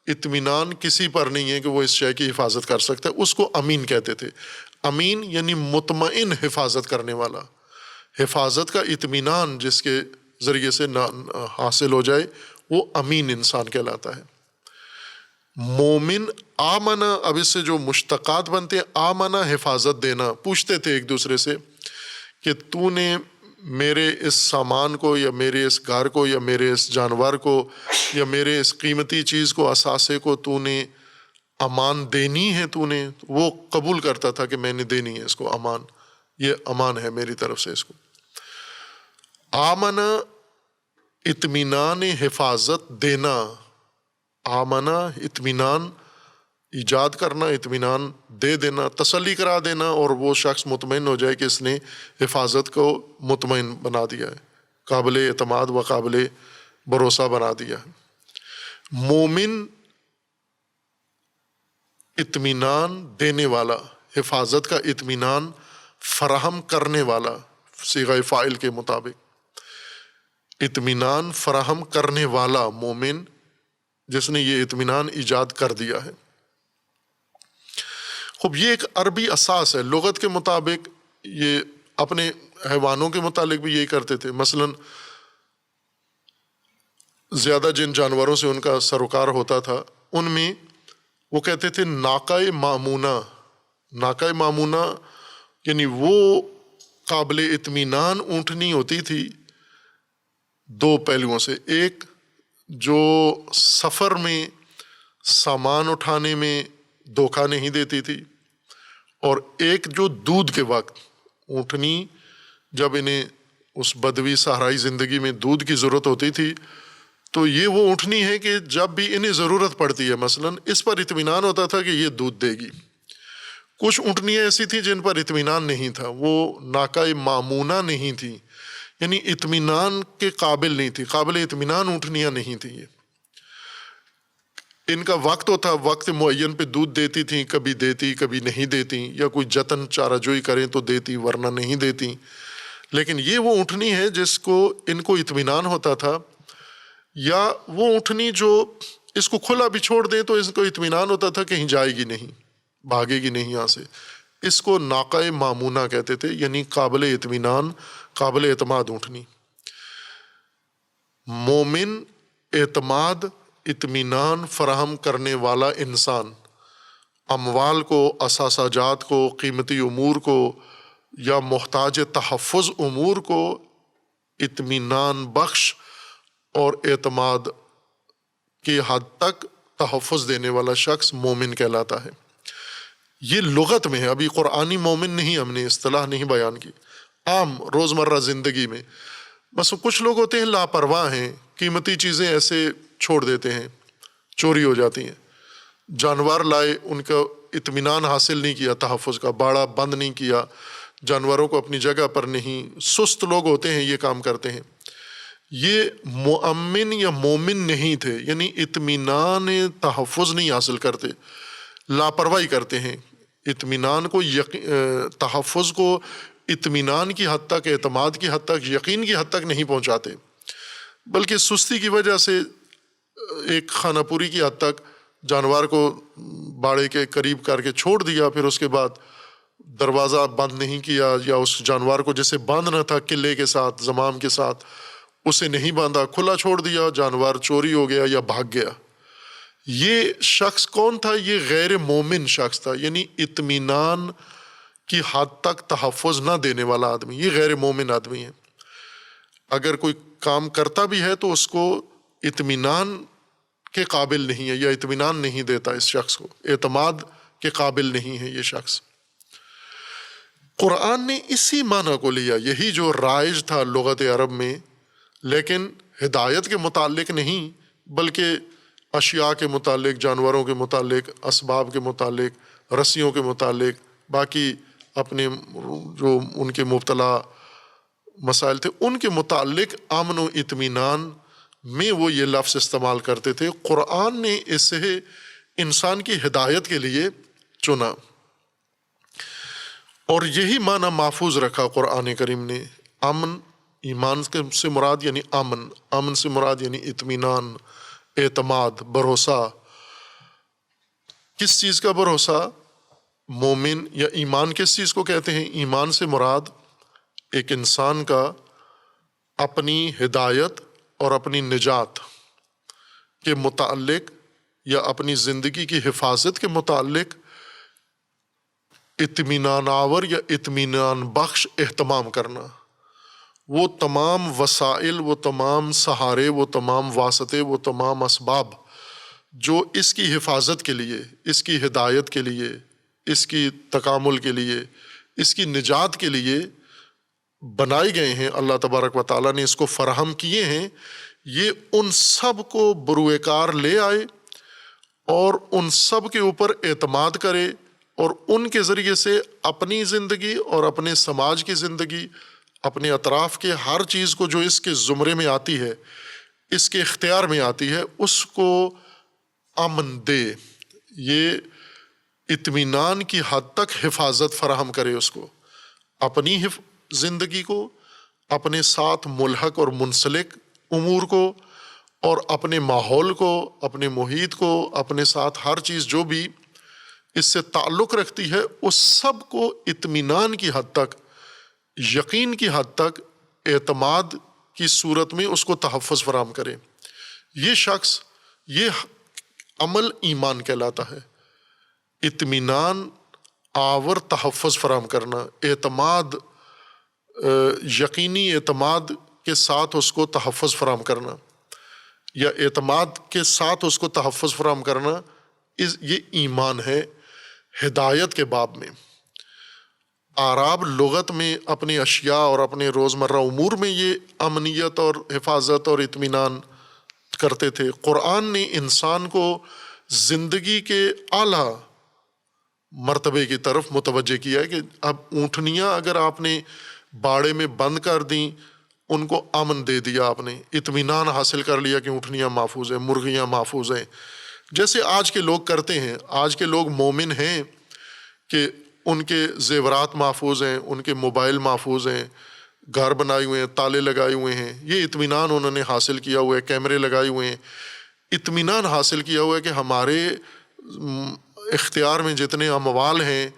اطمینان کسی پر نہیں ہے کہ وہ اس شے کی حفاظت کر سکتا ہے، اس کو امین کہتے تھے۔ امین یعنی مطمئن حفاظت کرنے والا، حفاظت کا اطمینان جس کے ذریعے سے حاصل ہو جائے وہ امین انسان کہلاتا ہے۔ مومن آمنا، اب اس سے جو مشتقات بنتے ہیں، آمنا حفاظت دینا، پوچھتے تھے ایک دوسرے سے کہ تو نے میرے اس سامان کو یا میرے اس گھر کو یا میرے اس جانور کو یا میرے اس قیمتی چیز کو، اثاثے کو تو نے امان دینی ہے، تو نے، وہ قبول کرتا تھا کہ میں نے دینی ہے اس کو امان، یہ امان ہے میری طرف سے اس کو۔ آمنا اطمینان حفاظت دینا، آمنا اطمینان ایجاد کرنا، اطمینان دے دینا، تسلی کرا دینا، اور وہ شخص مطمئن ہو جائے کہ اس نے حفاظت کو مطمئن بنا دیا ہے، قابل اعتماد و قابل بھروسہ بنا دیا ہے۔ مومن اطمینان دینے والا، حفاظت کا اطمینان فراہم کرنے والا، صیغہ فاعل کے مطابق اطمینان فراہم کرنے والا مومن، جس نے یہ اطمینان ایجاد کر دیا ہے۔ خوب، یہ ایک عربی اساس ہے، لغت کے مطابق یہ اپنے حیوانوں کے متعلق بھی یہی کرتے تھے۔ مثلا زیادہ جن جانوروں سے ان کا سروکار ہوتا تھا، ان میں وہ کہتے تھے ناقہ مامونہ۔ ناقہ مامونہ یعنی وہ قابل اطمینان اونٹنی ہوتی تھی دو پہلوؤں سے، ایک جو سفر میں سامان اٹھانے میں دھوکہ نہیں دیتی تھی، اور ایک جو دودھ کے وقت اونٹنی، جب انہیں اس بدوی صحرائی زندگی میں دودھ کی ضرورت ہوتی تھی، تو یہ وہ اونٹنی ہے کہ جب بھی انہیں ضرورت پڑتی ہے مثلا، اس پر اطمینان ہوتا تھا کہ یہ دودھ دے گی۔ کچھ اونٹنیاں ایسی تھیں جن پر اطمینان نہیں تھا، وہ ناقہ مامونہ نہیں تھی، یعنی اطمینان کے قابل نہیں تھی، قابل اطمینان اونٹنیاں نہیں تھیں یہ۔ ان کا وقت ہوتا، وقت معین پہ دودھ دیتی تھیں، کبھی دیتی کبھی نہیں دیتی، یا کوئی جتن چارہ جوئی کریں تو دیتی ورنہ نہیں دیتی۔ لیکن یہ وہ اونٹنی ہے جس کو ان کو اطمینان ہوتا تھا، یا وہ اونٹنی جو اس کو کھلا بھی چھوڑ دیں تو اس کو اطمینان ہوتا تھا کہیں جائے گی نہیں، بھاگے گی نہیں یہاں سے۔ اس کو ناقہ مامونہ کہتے تھے، یعنی قابل اطمینان، قابل اعتماد اونٹنی۔ مومن اعتماد، اطمینان فراہم کرنے والا انسان، اموال کو، اثاثہ جات کو، قیمتی امور کو یا محتاج تحفظ امور کو اطمینان بخش اور اعتماد کی حد تک تحفظ دینے والا شخص مومن کہلاتا ہے۔ یہ لغت میں ہے، ابھی قرآنی مومن نہیں، ہم نے اصطلاح نہیں بیان کی، عام روزمرہ زندگی میں۔ بس کچھ لوگ ہوتے ہیں لاپرواہ ہیں، قیمتی چیزیں ایسے چھوڑ دیتے ہیں، چوری ہو جاتی ہیں، جانور لائے، ان کا اطمینان حاصل نہیں کیا، تحفظ کا باڑا بند نہیں کیا، جانوروں کو اپنی جگہ پر نہیں، سست لوگ ہوتے ہیں یہ کام کرتے ہیں۔ یہ مؤمن یا مومن نہیں تھے، یعنی اطمینان تحفظ نہیں حاصل کرتے، لاپرواہی کرتے ہیں، اطمینان کو تحفظ کو اطمینان کی حد تک، اعتماد کی حد تک، یقین کی حد تک نہیں پہنچاتے، بلکہ سستی کی وجہ سے ایک خانہ پوری کی حد تک جانور کو باڑے کے قریب کر کے چھوڑ دیا، پھر اس کے بعد دروازہ بند نہیں کیا، یا اس جانور کو جیسے باندھنا تھا قلعے کے ساتھ، زمام کے ساتھ، اسے نہیں باندھا، کھلا چھوڑ دیا، جانور چوری ہو گیا یا بھاگ گیا۔ یہ شخص کون تھا؟ یہ غیر مومن شخص تھا، یعنی اطمینان کی حد تک تحفظ نہ دینے والا آدمی، یہ غیر مومن آدمی ہے۔ اگر کوئی کام کرتا بھی ہے تو اس کو اطمینان کے قابل نہیں ہے، یا اطمینان نہیں دیتا اس شخص کو، اعتماد کے قابل نہیں ہے یہ شخص۔ قرآن نے اسی معنی کو لیا، یہی جو رائج تھا لغت عرب میں، لیکن ہدایت کے متعلق نہیں، بلکہ اشیاء کے متعلق، جانوروں کے متعلق، اسباب کے متعلق، رسیوں کے متعلق، باقی اپنے جو ان کے مبتلا مسائل تھے ان کے متعلق امن و اطمینان میں وہ یہ لفظ استعمال کرتے تھے۔ قرآن نے اسے انسان کی ہدایت کے لیے چنا، اور یہی معنی محفوظ رکھا قرآن کریم نے۔ امن، ایمان سے مراد یعنی امن، امن سے مراد یعنی اطمینان، اعتماد، بھروسہ۔ کس چیز کا بھروسہ؟ مومن یا ایمان کس چیز کو کہتے ہیں؟ ایمان سے مراد ایک انسان کا اپنی ہدایت اور اپنی نجات کے متعلق یا اپنی زندگی کی حفاظت کے متعلق اطمینان آور یا اطمینان بخش اہتمام کرنا، وہ تمام وسائل، وہ تمام سہارے، وہ تمام واسطے، وہ تمام اسباب جو اس کی حفاظت کے لیے، اس کی ہدایت کے لیے، اس کی تکامل کے لیے، اس کی نجات کے لیے بنائے گئے ہیں، اللہ تبارک و تعالیٰ نے اس کو فراہم کیے ہیں، یہ ان سب کو بروئے کار لے آئے اور ان سب کے اوپر اعتماد کرے اور ان کے ذریعے سے اپنی زندگی اور اپنے سماج کی زندگی، اپنے اطراف کے ہر چیز کو جو اس کے زمرے میں آتی ہے، اس کے اختیار میں آتی ہے، اس کو امن دے، یہ اطمینان کی حد تک حفاظت فراہم کرے، اس کو اپنی زندگی کو، اپنے ساتھ ملحق اور منسلک امور کو، اور اپنے ماحول کو، اپنے محیط کو، اپنے ساتھ ہر چیز جو بھی اس سے تعلق رکھتی ہے، اس سب کو اطمینان کی حد تک، یقین کی حد تک، اعتماد کی صورت میں اس کو تحفظ فراہم کرے۔ یہ شخص، یہ عمل ایمان کہلاتا ہے، اطمینان آور تحفظ فراہم کرنا، اعتماد، یقینی اعتماد کے ساتھ اس کو تحفظ فراہم کرنا، یا اعتماد کے ساتھ اس کو تحفظ فراہم کرنا، یہ ایمان ہے۔ ہدایت کے باب میں اعراب لغت میں اپنی اشیاء اور اپنے روزمرہ امور میں یہ امنیت اور حفاظت اور اطمینان کرتے تھے۔ قرآن نے انسان کو زندگی کے اعلیٰ مرتبے کی طرف متوجہ کیا ہے کہ اب اونٹنیاں اگر آپ نے باڑے میں بند کر دیں، ان کو امن دے دیا، آپ نے اطمینان حاصل کر لیا کہ اونٹنیاں محفوظ ہیں، مرغیاں محفوظ ہیں، جیسے آج کے لوگ کرتے ہیں۔ آج کے لوگ مومن ہیں کہ ان کے زیورات محفوظ ہیں، ان کے موبائل محفوظ ہیں، گھر بنائے ہوئے ہیں، تالے لگائے ہوئے ہیں، یہ اطمینان انہوں نے حاصل کیا ہوا ہے، کیمرے لگائے ہوئے ہیں، اطمینان حاصل کیا ہوا ہے کہ ہمارے اختیار میں جتنے اموال ہیں،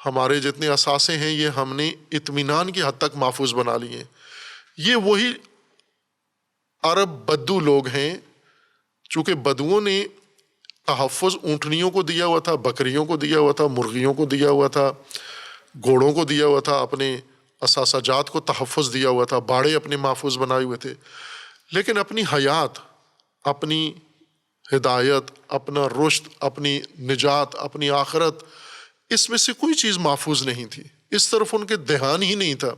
ہمارے جتنے اثاثے ہیں، یہ ہم نے اطمینان کی حد تک محفوظ بنا لیے ہیں۔ یہ وہی عرب بدو لوگ ہیں، چونکہ بدوؤں نے تحفظ اونٹنیوں کو دیا ہوا تھا، بکریوں کو دیا ہوا تھا، مرغیوں کو دیا ہوا تھا، گھوڑوں کو دیا ہوا تھا، اپنے اثاثہ جات کو تحفظ دیا ہوا تھا، باڑے اپنے محفوظ بنائے ہوئے تھے، لیکن اپنی حیات، اپنی ہدایت، اپنا رشد، اپنی نجات، اپنی آخرت، اس میں سے کوئی چیز محفوظ نہیں تھی، اس طرف ان کے دھیان ہی نہیں تھا۔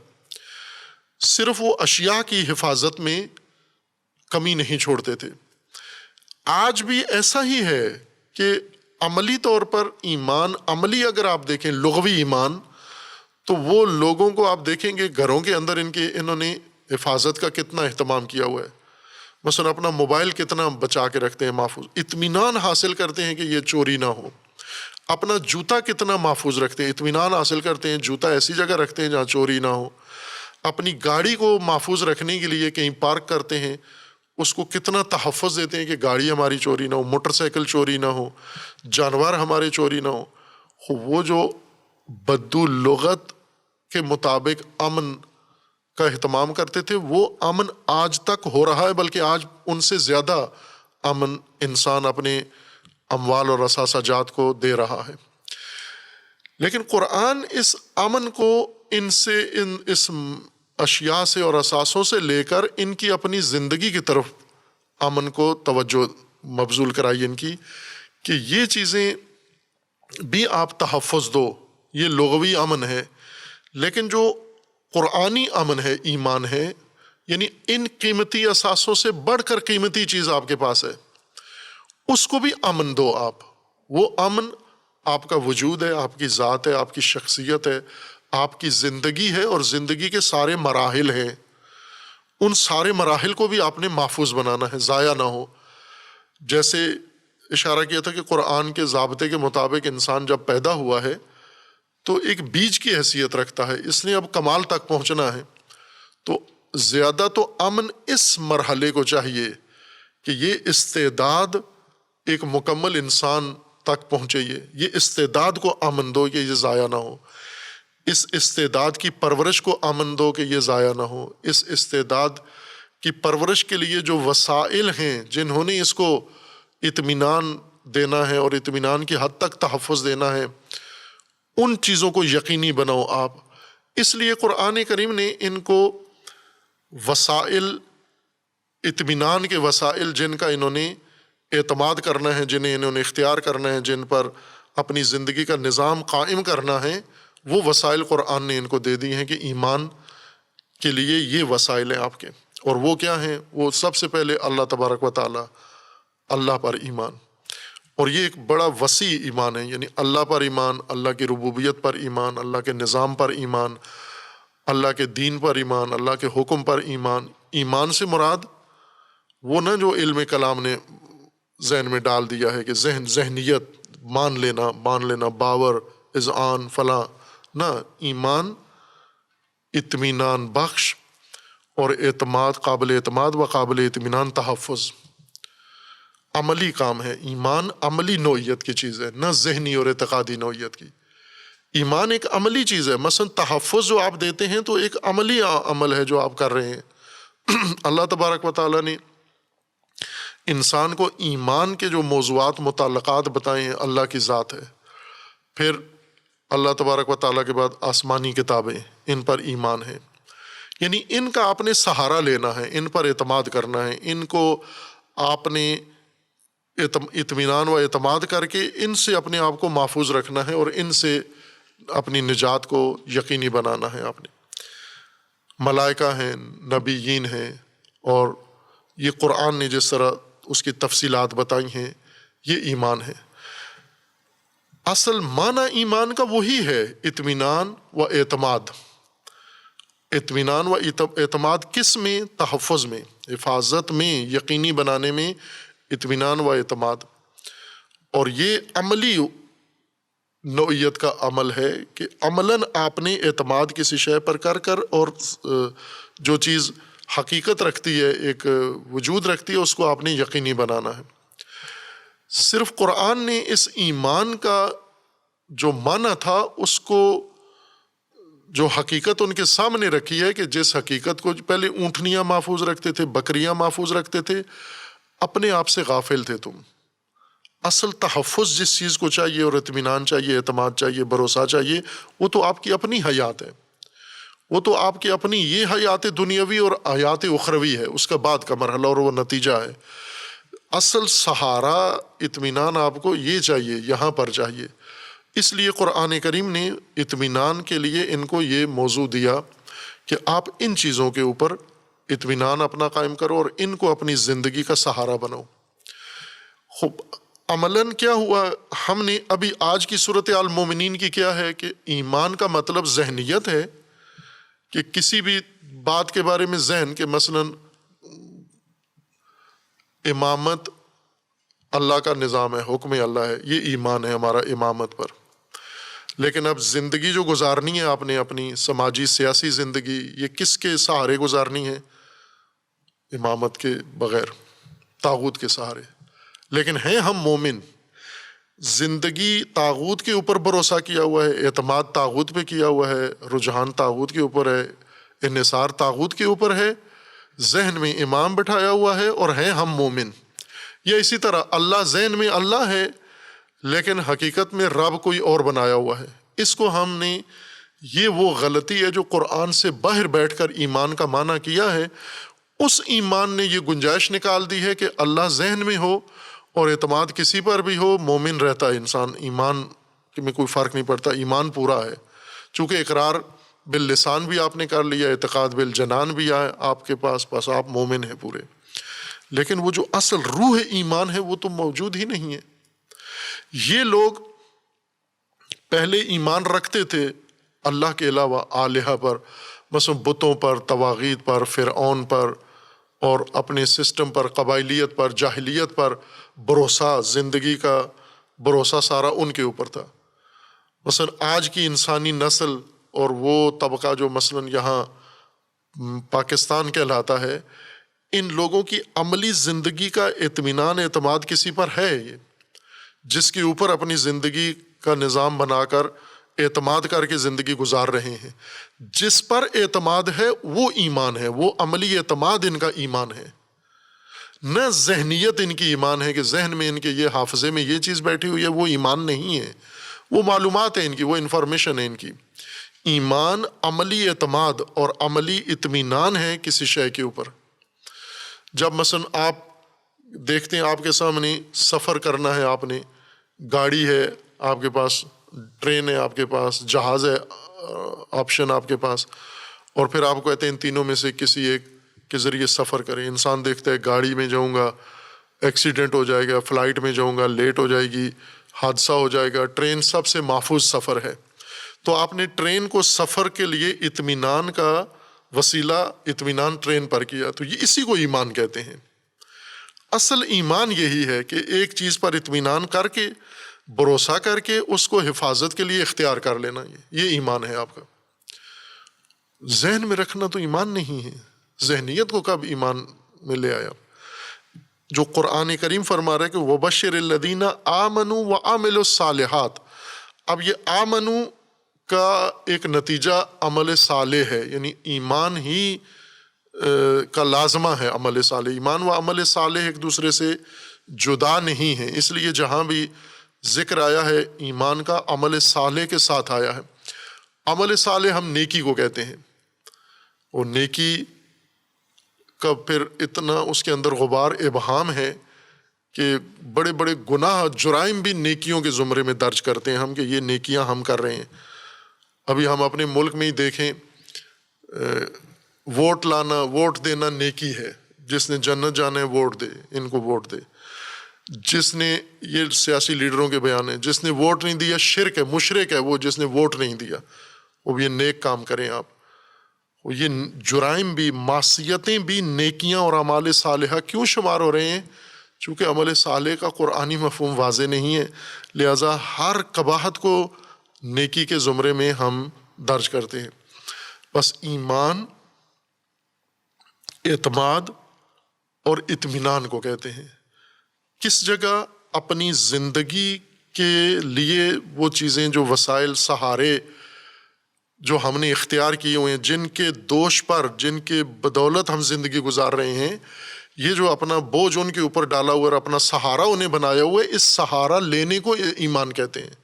صرف وہ اشیاء کی حفاظت میں کمی نہیں چھوڑتے تھے۔ آج بھی ایسا ہی ہے کہ عملی طور پر ایمان، عملی اگر آپ دیکھیں لغوی ایمان، تو وہ لوگوں کو آپ دیکھیں گے گھروں کے اندر انہوں نے حفاظت کا کتنا اہتمام کیا ہوا ہے۔ مثلا اپنا موبائل کتنا بچا کے رکھتے ہیں، محفوظ، اطمینان حاصل کرتے ہیں کہ یہ چوری نہ ہو۔ اپنا جوتا کتنا محفوظ رکھتے ہیں، اطمینان حاصل کرتے ہیں جوتا ایسی جگہ رکھتے ہیں جہاں چوری نہ ہو۔ اپنی گاڑی کو محفوظ رکھنے کے لیے کہیں پارک کرتے ہیں، اس کو کتنا تحفظ دیتے ہیں کہ گاڑی ہماری چوری نہ ہو، موٹر سائیکل چوری نہ ہو، جانور ہمارے چوری نہ ہو۔ وہ جو بدو لغت کے مطابق امن کا اہتمام کرتے تھے، وہ امن آج تک ہو رہا ہے، بلکہ آج ان سے زیادہ امن انسان اپنے اموال اور اثاثہ جات کو دے رہا ہے۔ لیکن قرآن اس امن کو اس اشیاء سے اور اثاثوں سے لے کر ان کی اپنی زندگی کی طرف امن کو توجہ مبذول کرائی ان کی، کہ یہ چیزیں بھی آپ تحفظ دو، یہ لغوی امن ہے، لیکن جو قرآنی امن ہے، ایمان ہے، یعنی ان قیمتی اثاثوں سے بڑھ کر قیمتی چیز آپ کے پاس ہے، اس کو بھی امن دو آپ۔ وہ امن آپ کا وجود ہے، آپ کی ذات ہے، آپ کی شخصیت ہے، آپ کی زندگی ہے، اور زندگی کے سارے مراحل ہیں، ان سارے مراحل کو بھی آپ نے محفوظ بنانا ہے، ضائع نہ ہو۔ جیسے اشارہ کیا تھا کہ قرآن کے ضابطے کے مطابق انسان جب پیدا ہوا ہے تو ایک بیج کی حیثیت رکھتا ہے، اس نے اب کمال تک پہنچنا ہے، تو زیادہ تو امن اس مرحلے کو چاہیے کہ یہ استعداد ایک مکمل انسان تک پہنچے، یہ استعداد کو امن دو کہ یہ ضائع نہ ہو، اس استعداد کی پرورش کو امن دو کہ یہ ضائع نہ ہو، اس استعداد کی پرورش کے لیے جو وسائل ہیں جنہوں نے اس کو اطمینان دینا ہے اور اطمینان کی حد تک تحفظ دینا ہے، ان چیزوں کو یقینی بناؤ آپ۔ اس لیے قرآن کریم نے ان کو وسائل، اطمینان کے وسائل جن کا انہوں نے اعتماد کرنا ہے، جنہیں انہوں نے اختیار کرنا ہے، جن پر اپنی زندگی کا نظام قائم کرنا ہے، وہ وسائل قرآن نے ان کو دے دی ہیں کہ ایمان کے لیے یہ وسائل ہیں آپ کے۔ اور وہ کیا ہیں؟ وہ سب سے پہلے اللہ تبارک و تعالیٰ، اللہ پر ایمان۔ اور یہ ایک بڑا وسیع ایمان ہے، یعنی اللہ پر ایمان، اللہ کی ربوبیت پر ایمان، اللہ کے نظام پر ایمان، اللہ کے دین پر ایمان، اللہ کے حکم پر ایمان۔ ایمان سے مراد وہ نہ جو علم کلام نے ذہن میں ڈال دیا ہے کہ ذہنیت، مان لینا، باور، اذعان، فلاں، نہ، ایمان اطمینان بخش اور اعتماد، قابل اعتماد و قابل اطمینان تحفظ، عملی کام ہے۔ ایمان عملی نوعیت کی چیز ہے، نہ ذہنی اور اعتقادی نوعیت کی۔ ایمان ایک عملی چیز ہے، مثلا تحفظ جو آپ دیتے ہیں تو ایک عملی عمل ہے جو آپ کر رہے ہیں۔ اللہ تبارک و تعالیٰ نے انسان کو ایمان کے جو موضوعات، متعلقات بتائے ہیں، اللہ کی ذات ہے، پھر اللہ تبارک و تعالیٰ کے بعد آسمانی کتابیں، ان پر ایمان ہے، یعنی ان کا آپ نے سہارا لینا ہے، ان پر اعتماد کرنا ہے، ان کو آپ نے اطمینان و اعتماد کر کے ان سے اپنے آپ کو محفوظ رکھنا ہے اور ان سے اپنی نجات کو یقینی بنانا ہے۔ آپ نے ملائکہ ہیں، نبیین ہیں، اور یہ قرآن نے جس طرح اس کی تفصیلات بتائی ہیں، یہ ایمان ہے۔ اصل معنی ایمان کا وہی ہے، اطمینان و اعتماد۔ اطمینان و اعتماد کس میں؟ تحفظ میں، حفاظت میں، یقینی بنانے میں اطمینان و اعتماد۔ اور یہ عملی نوعیت کا عمل ہے کہ عملاً آپ نے اعتماد کسی شے پر کر اور جو چیز حقیقت رکھتی ہے، ایک وجود رکھتی ہے، اس کو آپ نے یقینی بنانا ہے۔ صرف قرآن نے اس ایمان کا جو معنی تھا اس کو، جو حقیقت ان کے سامنے رکھی ہے کہ جس حقیقت کو پہلے اونٹنیاں محفوظ رکھتے تھے، بکریاں محفوظ رکھتے تھے، اپنے آپ سے غافل تھے تم۔ اصل تحفظ جس چیز کو چاہیے اور اطمینان چاہیے، اعتماد چاہیے، بھروسہ چاہیے، وہ تو آپ کی اپنی حیات ہے، وہ تو آپ کی اپنی یہ حیات دنیاوی اور حیات اخروی ہے، اس کا بعد کا مرحلہ اور وہ نتیجہ ہے۔ اصل سہارا، اطمینان آپ کو یہ چاہیے، یہاں پر چاہیے۔ اس لیے قرآن کریم نے اطمینان کے لیے ان کو یہ موضوع دیا کہ آپ ان چیزوں کے اوپر اطمینان اپنا قائم کرو اور ان کو اپنی زندگی کا سہارا بناؤ۔ خوب عملاً کیا ہوا؟ ہم نے ابھی آج کی صورتحال مومنین کی کیا ہے کہ ایمان کا مطلب ذہنیت ہے کہ کسی بھی بات کے بارے میں ذہن کے، مثلاً امامت اللہ کا نظام ہے، حکم اللہ ہے، یہ ایمان ہے ہمارا امامت پر۔ لیکن اب زندگی جو گزارنی ہے آپ نے، اپنی سماجی سیاسی زندگی، یہ کس کے سہارے گزارنی ہے؟ امامت کے بغیر، طاغوت کے سہارے۔ لیکن ہیں ہم مومن، زندگی طاغوت کے اوپر بھروسہ کیا ہوا ہے، اعتماد طاغوت پہ کیا ہوا ہے، رجحان طاغوت کے اوپر ہے، انحصار طاغوت کے اوپر ہے، ذہن میں امام بٹھایا ہوا ہے، اور ہیں ہم مومن۔ یا اسی طرح اللہ ذہن میں اللہ ہے لیکن حقیقت میں رب کوئی اور بنایا ہوا ہے۔ اس کو ہم نے، یہ وہ غلطی ہے جو قرآن سے باہر بیٹھ کر ایمان کا معنی کیا ہے، اس ایمان نے یہ گنجائش نکال دی ہے کہ اللہ ذہن میں ہو اور اعتماد کسی پر بھی ہو، مومن رہتا ہے انسان، ایمان میں کوئی فرق نہیں پڑتا، ایمان پورا ہے۔ چونکہ اقرار باللسان بھی آپ نے کر لیا، اعتقاد بالجنان بھی آئے آپ کے پاس، بس آپ مومن ہیں پورے۔ لیکن وہ جو اصل روح ایمان ہے وہ تو موجود ہی نہیں ہے۔ یہ لوگ پہلے ایمان رکھتے تھے اللہ کے علاوہ آلہہ پر، مثلا بتوں پر، طواغیت پر، فرعون پر، اور اپنے سسٹم پر، قبائلیت پر، جاہلیت پر بھروسہ، زندگی کا بھروسہ سارا ان کے اوپر تھا۔ مثلا آج کی انسانی نسل اور وہ طبقہ جو مثلا یہاں پاکستان کہلاتا ہے، ان لوگوں کی عملی زندگی کا اطمینان، اعتماد کسی پر ہے، یہ جس کے اوپر اپنی زندگی کا نظام بنا کر اعتماد کر کے زندگی گزار رہے ہیں۔ جس پر اعتماد ہے وہ ایمان ہے، وہ عملی اعتماد ان کا ایمان ہے، نہ ذہنیت ان کی ایمان ہے کہ ذہن میں ان کے یہ حافظے میں یہ چیز بیٹھی ہوئی ہے، وہ ایمان نہیں ہے، وہ معلومات ہے ان کی، وہ انفارمیشن ہے ان کی۔ ایمان عملی اعتماد اور عملی اطمینان ہے کسی شے کے اوپر۔ جب مثلا آپ دیکھتے ہیں آپ کے سامنے سفر کرنا ہے، آپ نے گاڑی ہے آپ کے پاس، ٹرین ہے آپ کے پاس، جہاز ہے آپشن آپ کے پاس، اور پھر آپ کو کہتے ہیں ان تینوں میں سے کسی ایک کے ذریعے سفر کریں۔ انسان دیکھتا ہے گاڑی میں جاؤں گا ایکسیڈنٹ ہو جائے گا، فلائٹ میں جاؤں گا لیٹ ہو جائے گی، حادثہ ہو جائے گا، ٹرین سب سے محفوظ سفر ہے۔ تو آپ نے ٹرین کو سفر کے لیے اطمینان کا وسیلہ، اطمینان ٹرین پر کیا، تو یہ اسی کو ایمان کہتے ہیں۔ اصل ایمان یہی ہے کہ ایک چیز پر اطمینان کر کے، بھروسہ کر کے اس کو حفاظت کے لیے اختیار کر لینا، یہ ایمان ہے آپ کا۔ ذہن میں رکھنا تو ایمان نہیں ہے، ذہنیت کو کب ایمان میں لے آیا؟ جو قرآن کریم فرما رہا ہے کہ وَبَشِّرِ الَّذِينَ آمَنُوا وَعَمِلُوا الصَّالِحَاتِ۔ اب یہ آمنو کا ایک نتیجہ عمل صالح ہے، یعنی ایمان ہی کا لازمہ ہے عمل صالح۔ ایمان و عمل صالح ایک دوسرے سے جدا نہیں ہیں، اس لیے جہاں بھی ذکر آیا ہے ایمان کا، عمل صالح کے ساتھ آیا ہے۔ عمل صالح ہم نیکی کو کہتے ہیں، اور نیکی کا پھر اتنا اس کے اندر غبار ابہام ہے کہ بڑے بڑے گناہ جرائم بھی نیکیوں کے زمرے میں درج کرتے ہیں ہم، کہ یہ نیکیاں ہم کر رہے ہیں۔ ابھی ہم اپنے ملک میں ہی دیکھیں، ووٹ لانا، ووٹ دینا نیکی ہے، جس نے جنت جانا ہے ووٹ دے، ان کو ووٹ دے۔ جس نے، یہ سیاسی لیڈروں کے بیان ہیں، جس نے ووٹ نہیں دیا شرک ہے، مشرک ہے وہ جس نے ووٹ نہیں دیا۔ وہ یہ نیک کام کریں آپ، یہ جرائم بھی، معصیتیں بھی نیکیاں اور اعمال صالحہ کیوں شمار ہو رہے ہیں؟ چونکہ عمل صالح کا قرآنی مفہوم واضح نہیں ہے، لہٰذا ہر قباحت کو نیکی کے زمرے میں ہم درج کرتے ہیں۔ بس ایمان اعتماد اور اطمینان کو کہتے ہیں۔ کس جگہ اپنی زندگی کے لیے وہ چیزیں، جو وسائل، سہارے جو ہم نے اختیار کیے ہوئے ہیں، جن کے دوش پر، جن کے بدولت ہم زندگی گزار رہے ہیں، یہ جو اپنا بوجھ ان کے اوپر ڈالا ہوا اور اپنا سہارا انہیں بنایا ہوا ہے، اس سہارا لینے کو ایمان کہتے ہیں،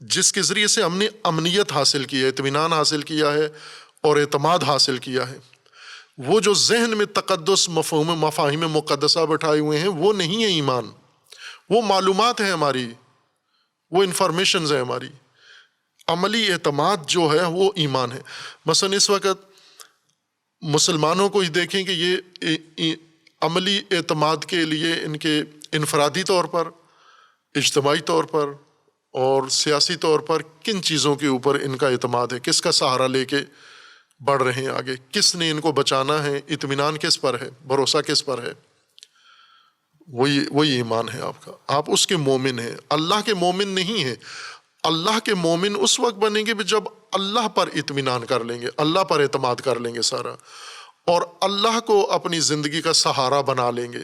جس کے ذریعے سے ہم نے امنیت حاصل کی ہے، اطمینان حاصل کیا ہے اور اعتماد حاصل کیا ہے۔ وہ جو ذہن میں تقدس، مفہوم، مفاہیم مقدسہ بٹھائے ہوئے ہیں، وہ نہیں ہے ایمان، وہ معلومات ہیں ہماری، وہ انفارمیشنز ہیں ہماری۔ عملی اعتماد جو ہے وہ ایمان ہے۔ مثلا اس وقت مسلمانوں کو ہی دیکھیں کہ یہ عملی اعتماد کے لیے ان کے انفرادی طور پر، اجتماعی طور پر اور سیاسی طور پر کن چیزوں کے اوپر ان کا اعتماد ہے، کس کا سہارا لے کے بڑھ رہے ہیں آگے، کس نے ان کو بچانا ہے، اطمینان کس پر ہے، بھروسہ کس پر ہے؟ وہی ایمان ہے آپ کا، آپ اس کے مومن ہیں، اللہ کے مومن نہیں ہیں۔ اللہ کے مومن اس وقت بنیں گے جب اللہ پر اطمینان کر لیں گے، اللہ پر اعتماد کر لیں گے سارا، اور اللہ کو اپنی زندگی کا سہارا بنا لیں گے،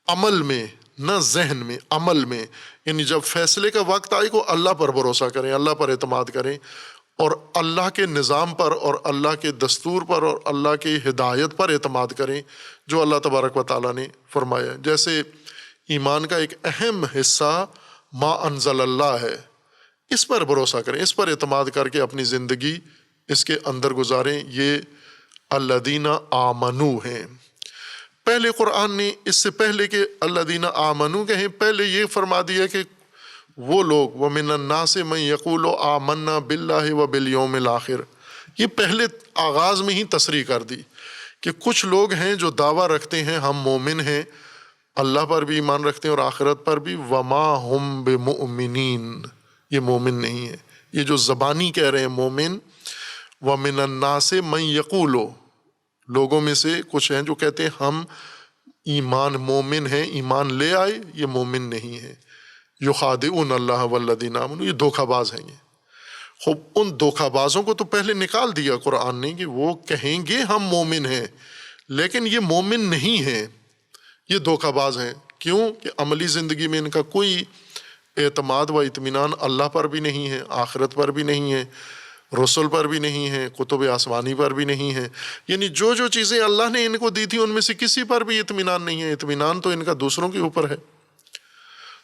عمل میں، نہ ذہن میں، عمل میں۔ یعنی جب فیصلے کا وقت آئے کو اللہ پر بھروسہ کریں، اللہ پر اعتماد کریں، اور اللہ کے نظام پر اور اللہ کے دستور پر اور اللہ کی ہدایت پر اعتماد کریں جو اللہ تبارک و تعالیٰ نے فرمایا۔ جیسے ایمان کا ایک اہم حصہ ما انزل اللہ ہے، اس پر بھروسہ کریں، اس پر اعتماد کر کے اپنی زندگی اس کے اندر گزاریں۔ یہ الذین آمنو ہیں۔ پہلے قرآن نے اس سے پہلے کہ الذین آمنو کہیں، پہلے یہ فرما دیا کہ وہ لوگ وَمِنَ النَّاسِ مَن يَقُولُ آمَنَّا بِاللَّهِ وَبِالْيَوْمِ الْآخِرِ، یہ پہلے آغاز میں ہی تصریح کر دی کہ کچھ لوگ ہیں جو دعویٰ رکھتے ہیں ہم مومن ہیں، اللہ پر بھی ایمان رکھتے ہیں اور آخرت پر بھی، وَمَا هُمْ بِمُؤْمِنِينَ، یہ مومن نہیں ہے۔ یہ جو زبانی کہہ رہے ہیں مومن، وَمِنَ النَّاسِ مَن يَقُولُ، لوگوں میں سے کچھ ہیں جو کہتے ہیں ہم ایمان مومن ہیں، ایمان لے آئے، یہ مومن نہیں ہے۔ یخادعون اللہ والذین آمنوا، یہ دھوکہ باز ہیں۔ یہ خوب ان دھوکہ بازوں کو تو پہلے نکال دیا قرآن نے کہ وہ کہیں گے ہم مومن ہیں لیکن یہ مومن نہیں ہیں، یہ دھوکہ باز ہیں۔ کیوں کہ عملی زندگی میں ان کا کوئی اعتماد و اطمینان اللہ پر بھی نہیں ہے، آخرت پر بھی نہیں ہے، رسول پر بھی نہیں ہے، کتب آسمانی پر بھی نہیں ہے، یعنی جو جو چیزیں اللہ نے ان کو دی تھی ان میں سے کسی پر بھی اطمینان نہیں ہے۔ اطمینان تو ان کا دوسروں کے اوپر ہے،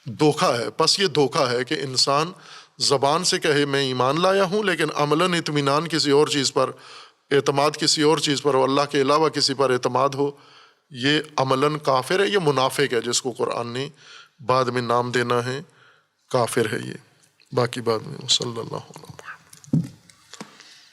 دھوکہ ہے۔ پس یہ دھوکہ ہے کہ انسان زبان سے کہے میں ایمان لایا ہوں، لیکن عملاً اطمینان کسی اور چیز پر، اعتماد کسی اور چیز پر ہو، اللہ کے علاوہ کسی پر اعتماد ہو، یہ عملاً کافر ہے، یہ منافق ہے، جس کو قرآن نے بعد میں نام دینا ہے کافر ہے یہ، باقی بعد میں۔ صلی اللہ علیہ وسلم۔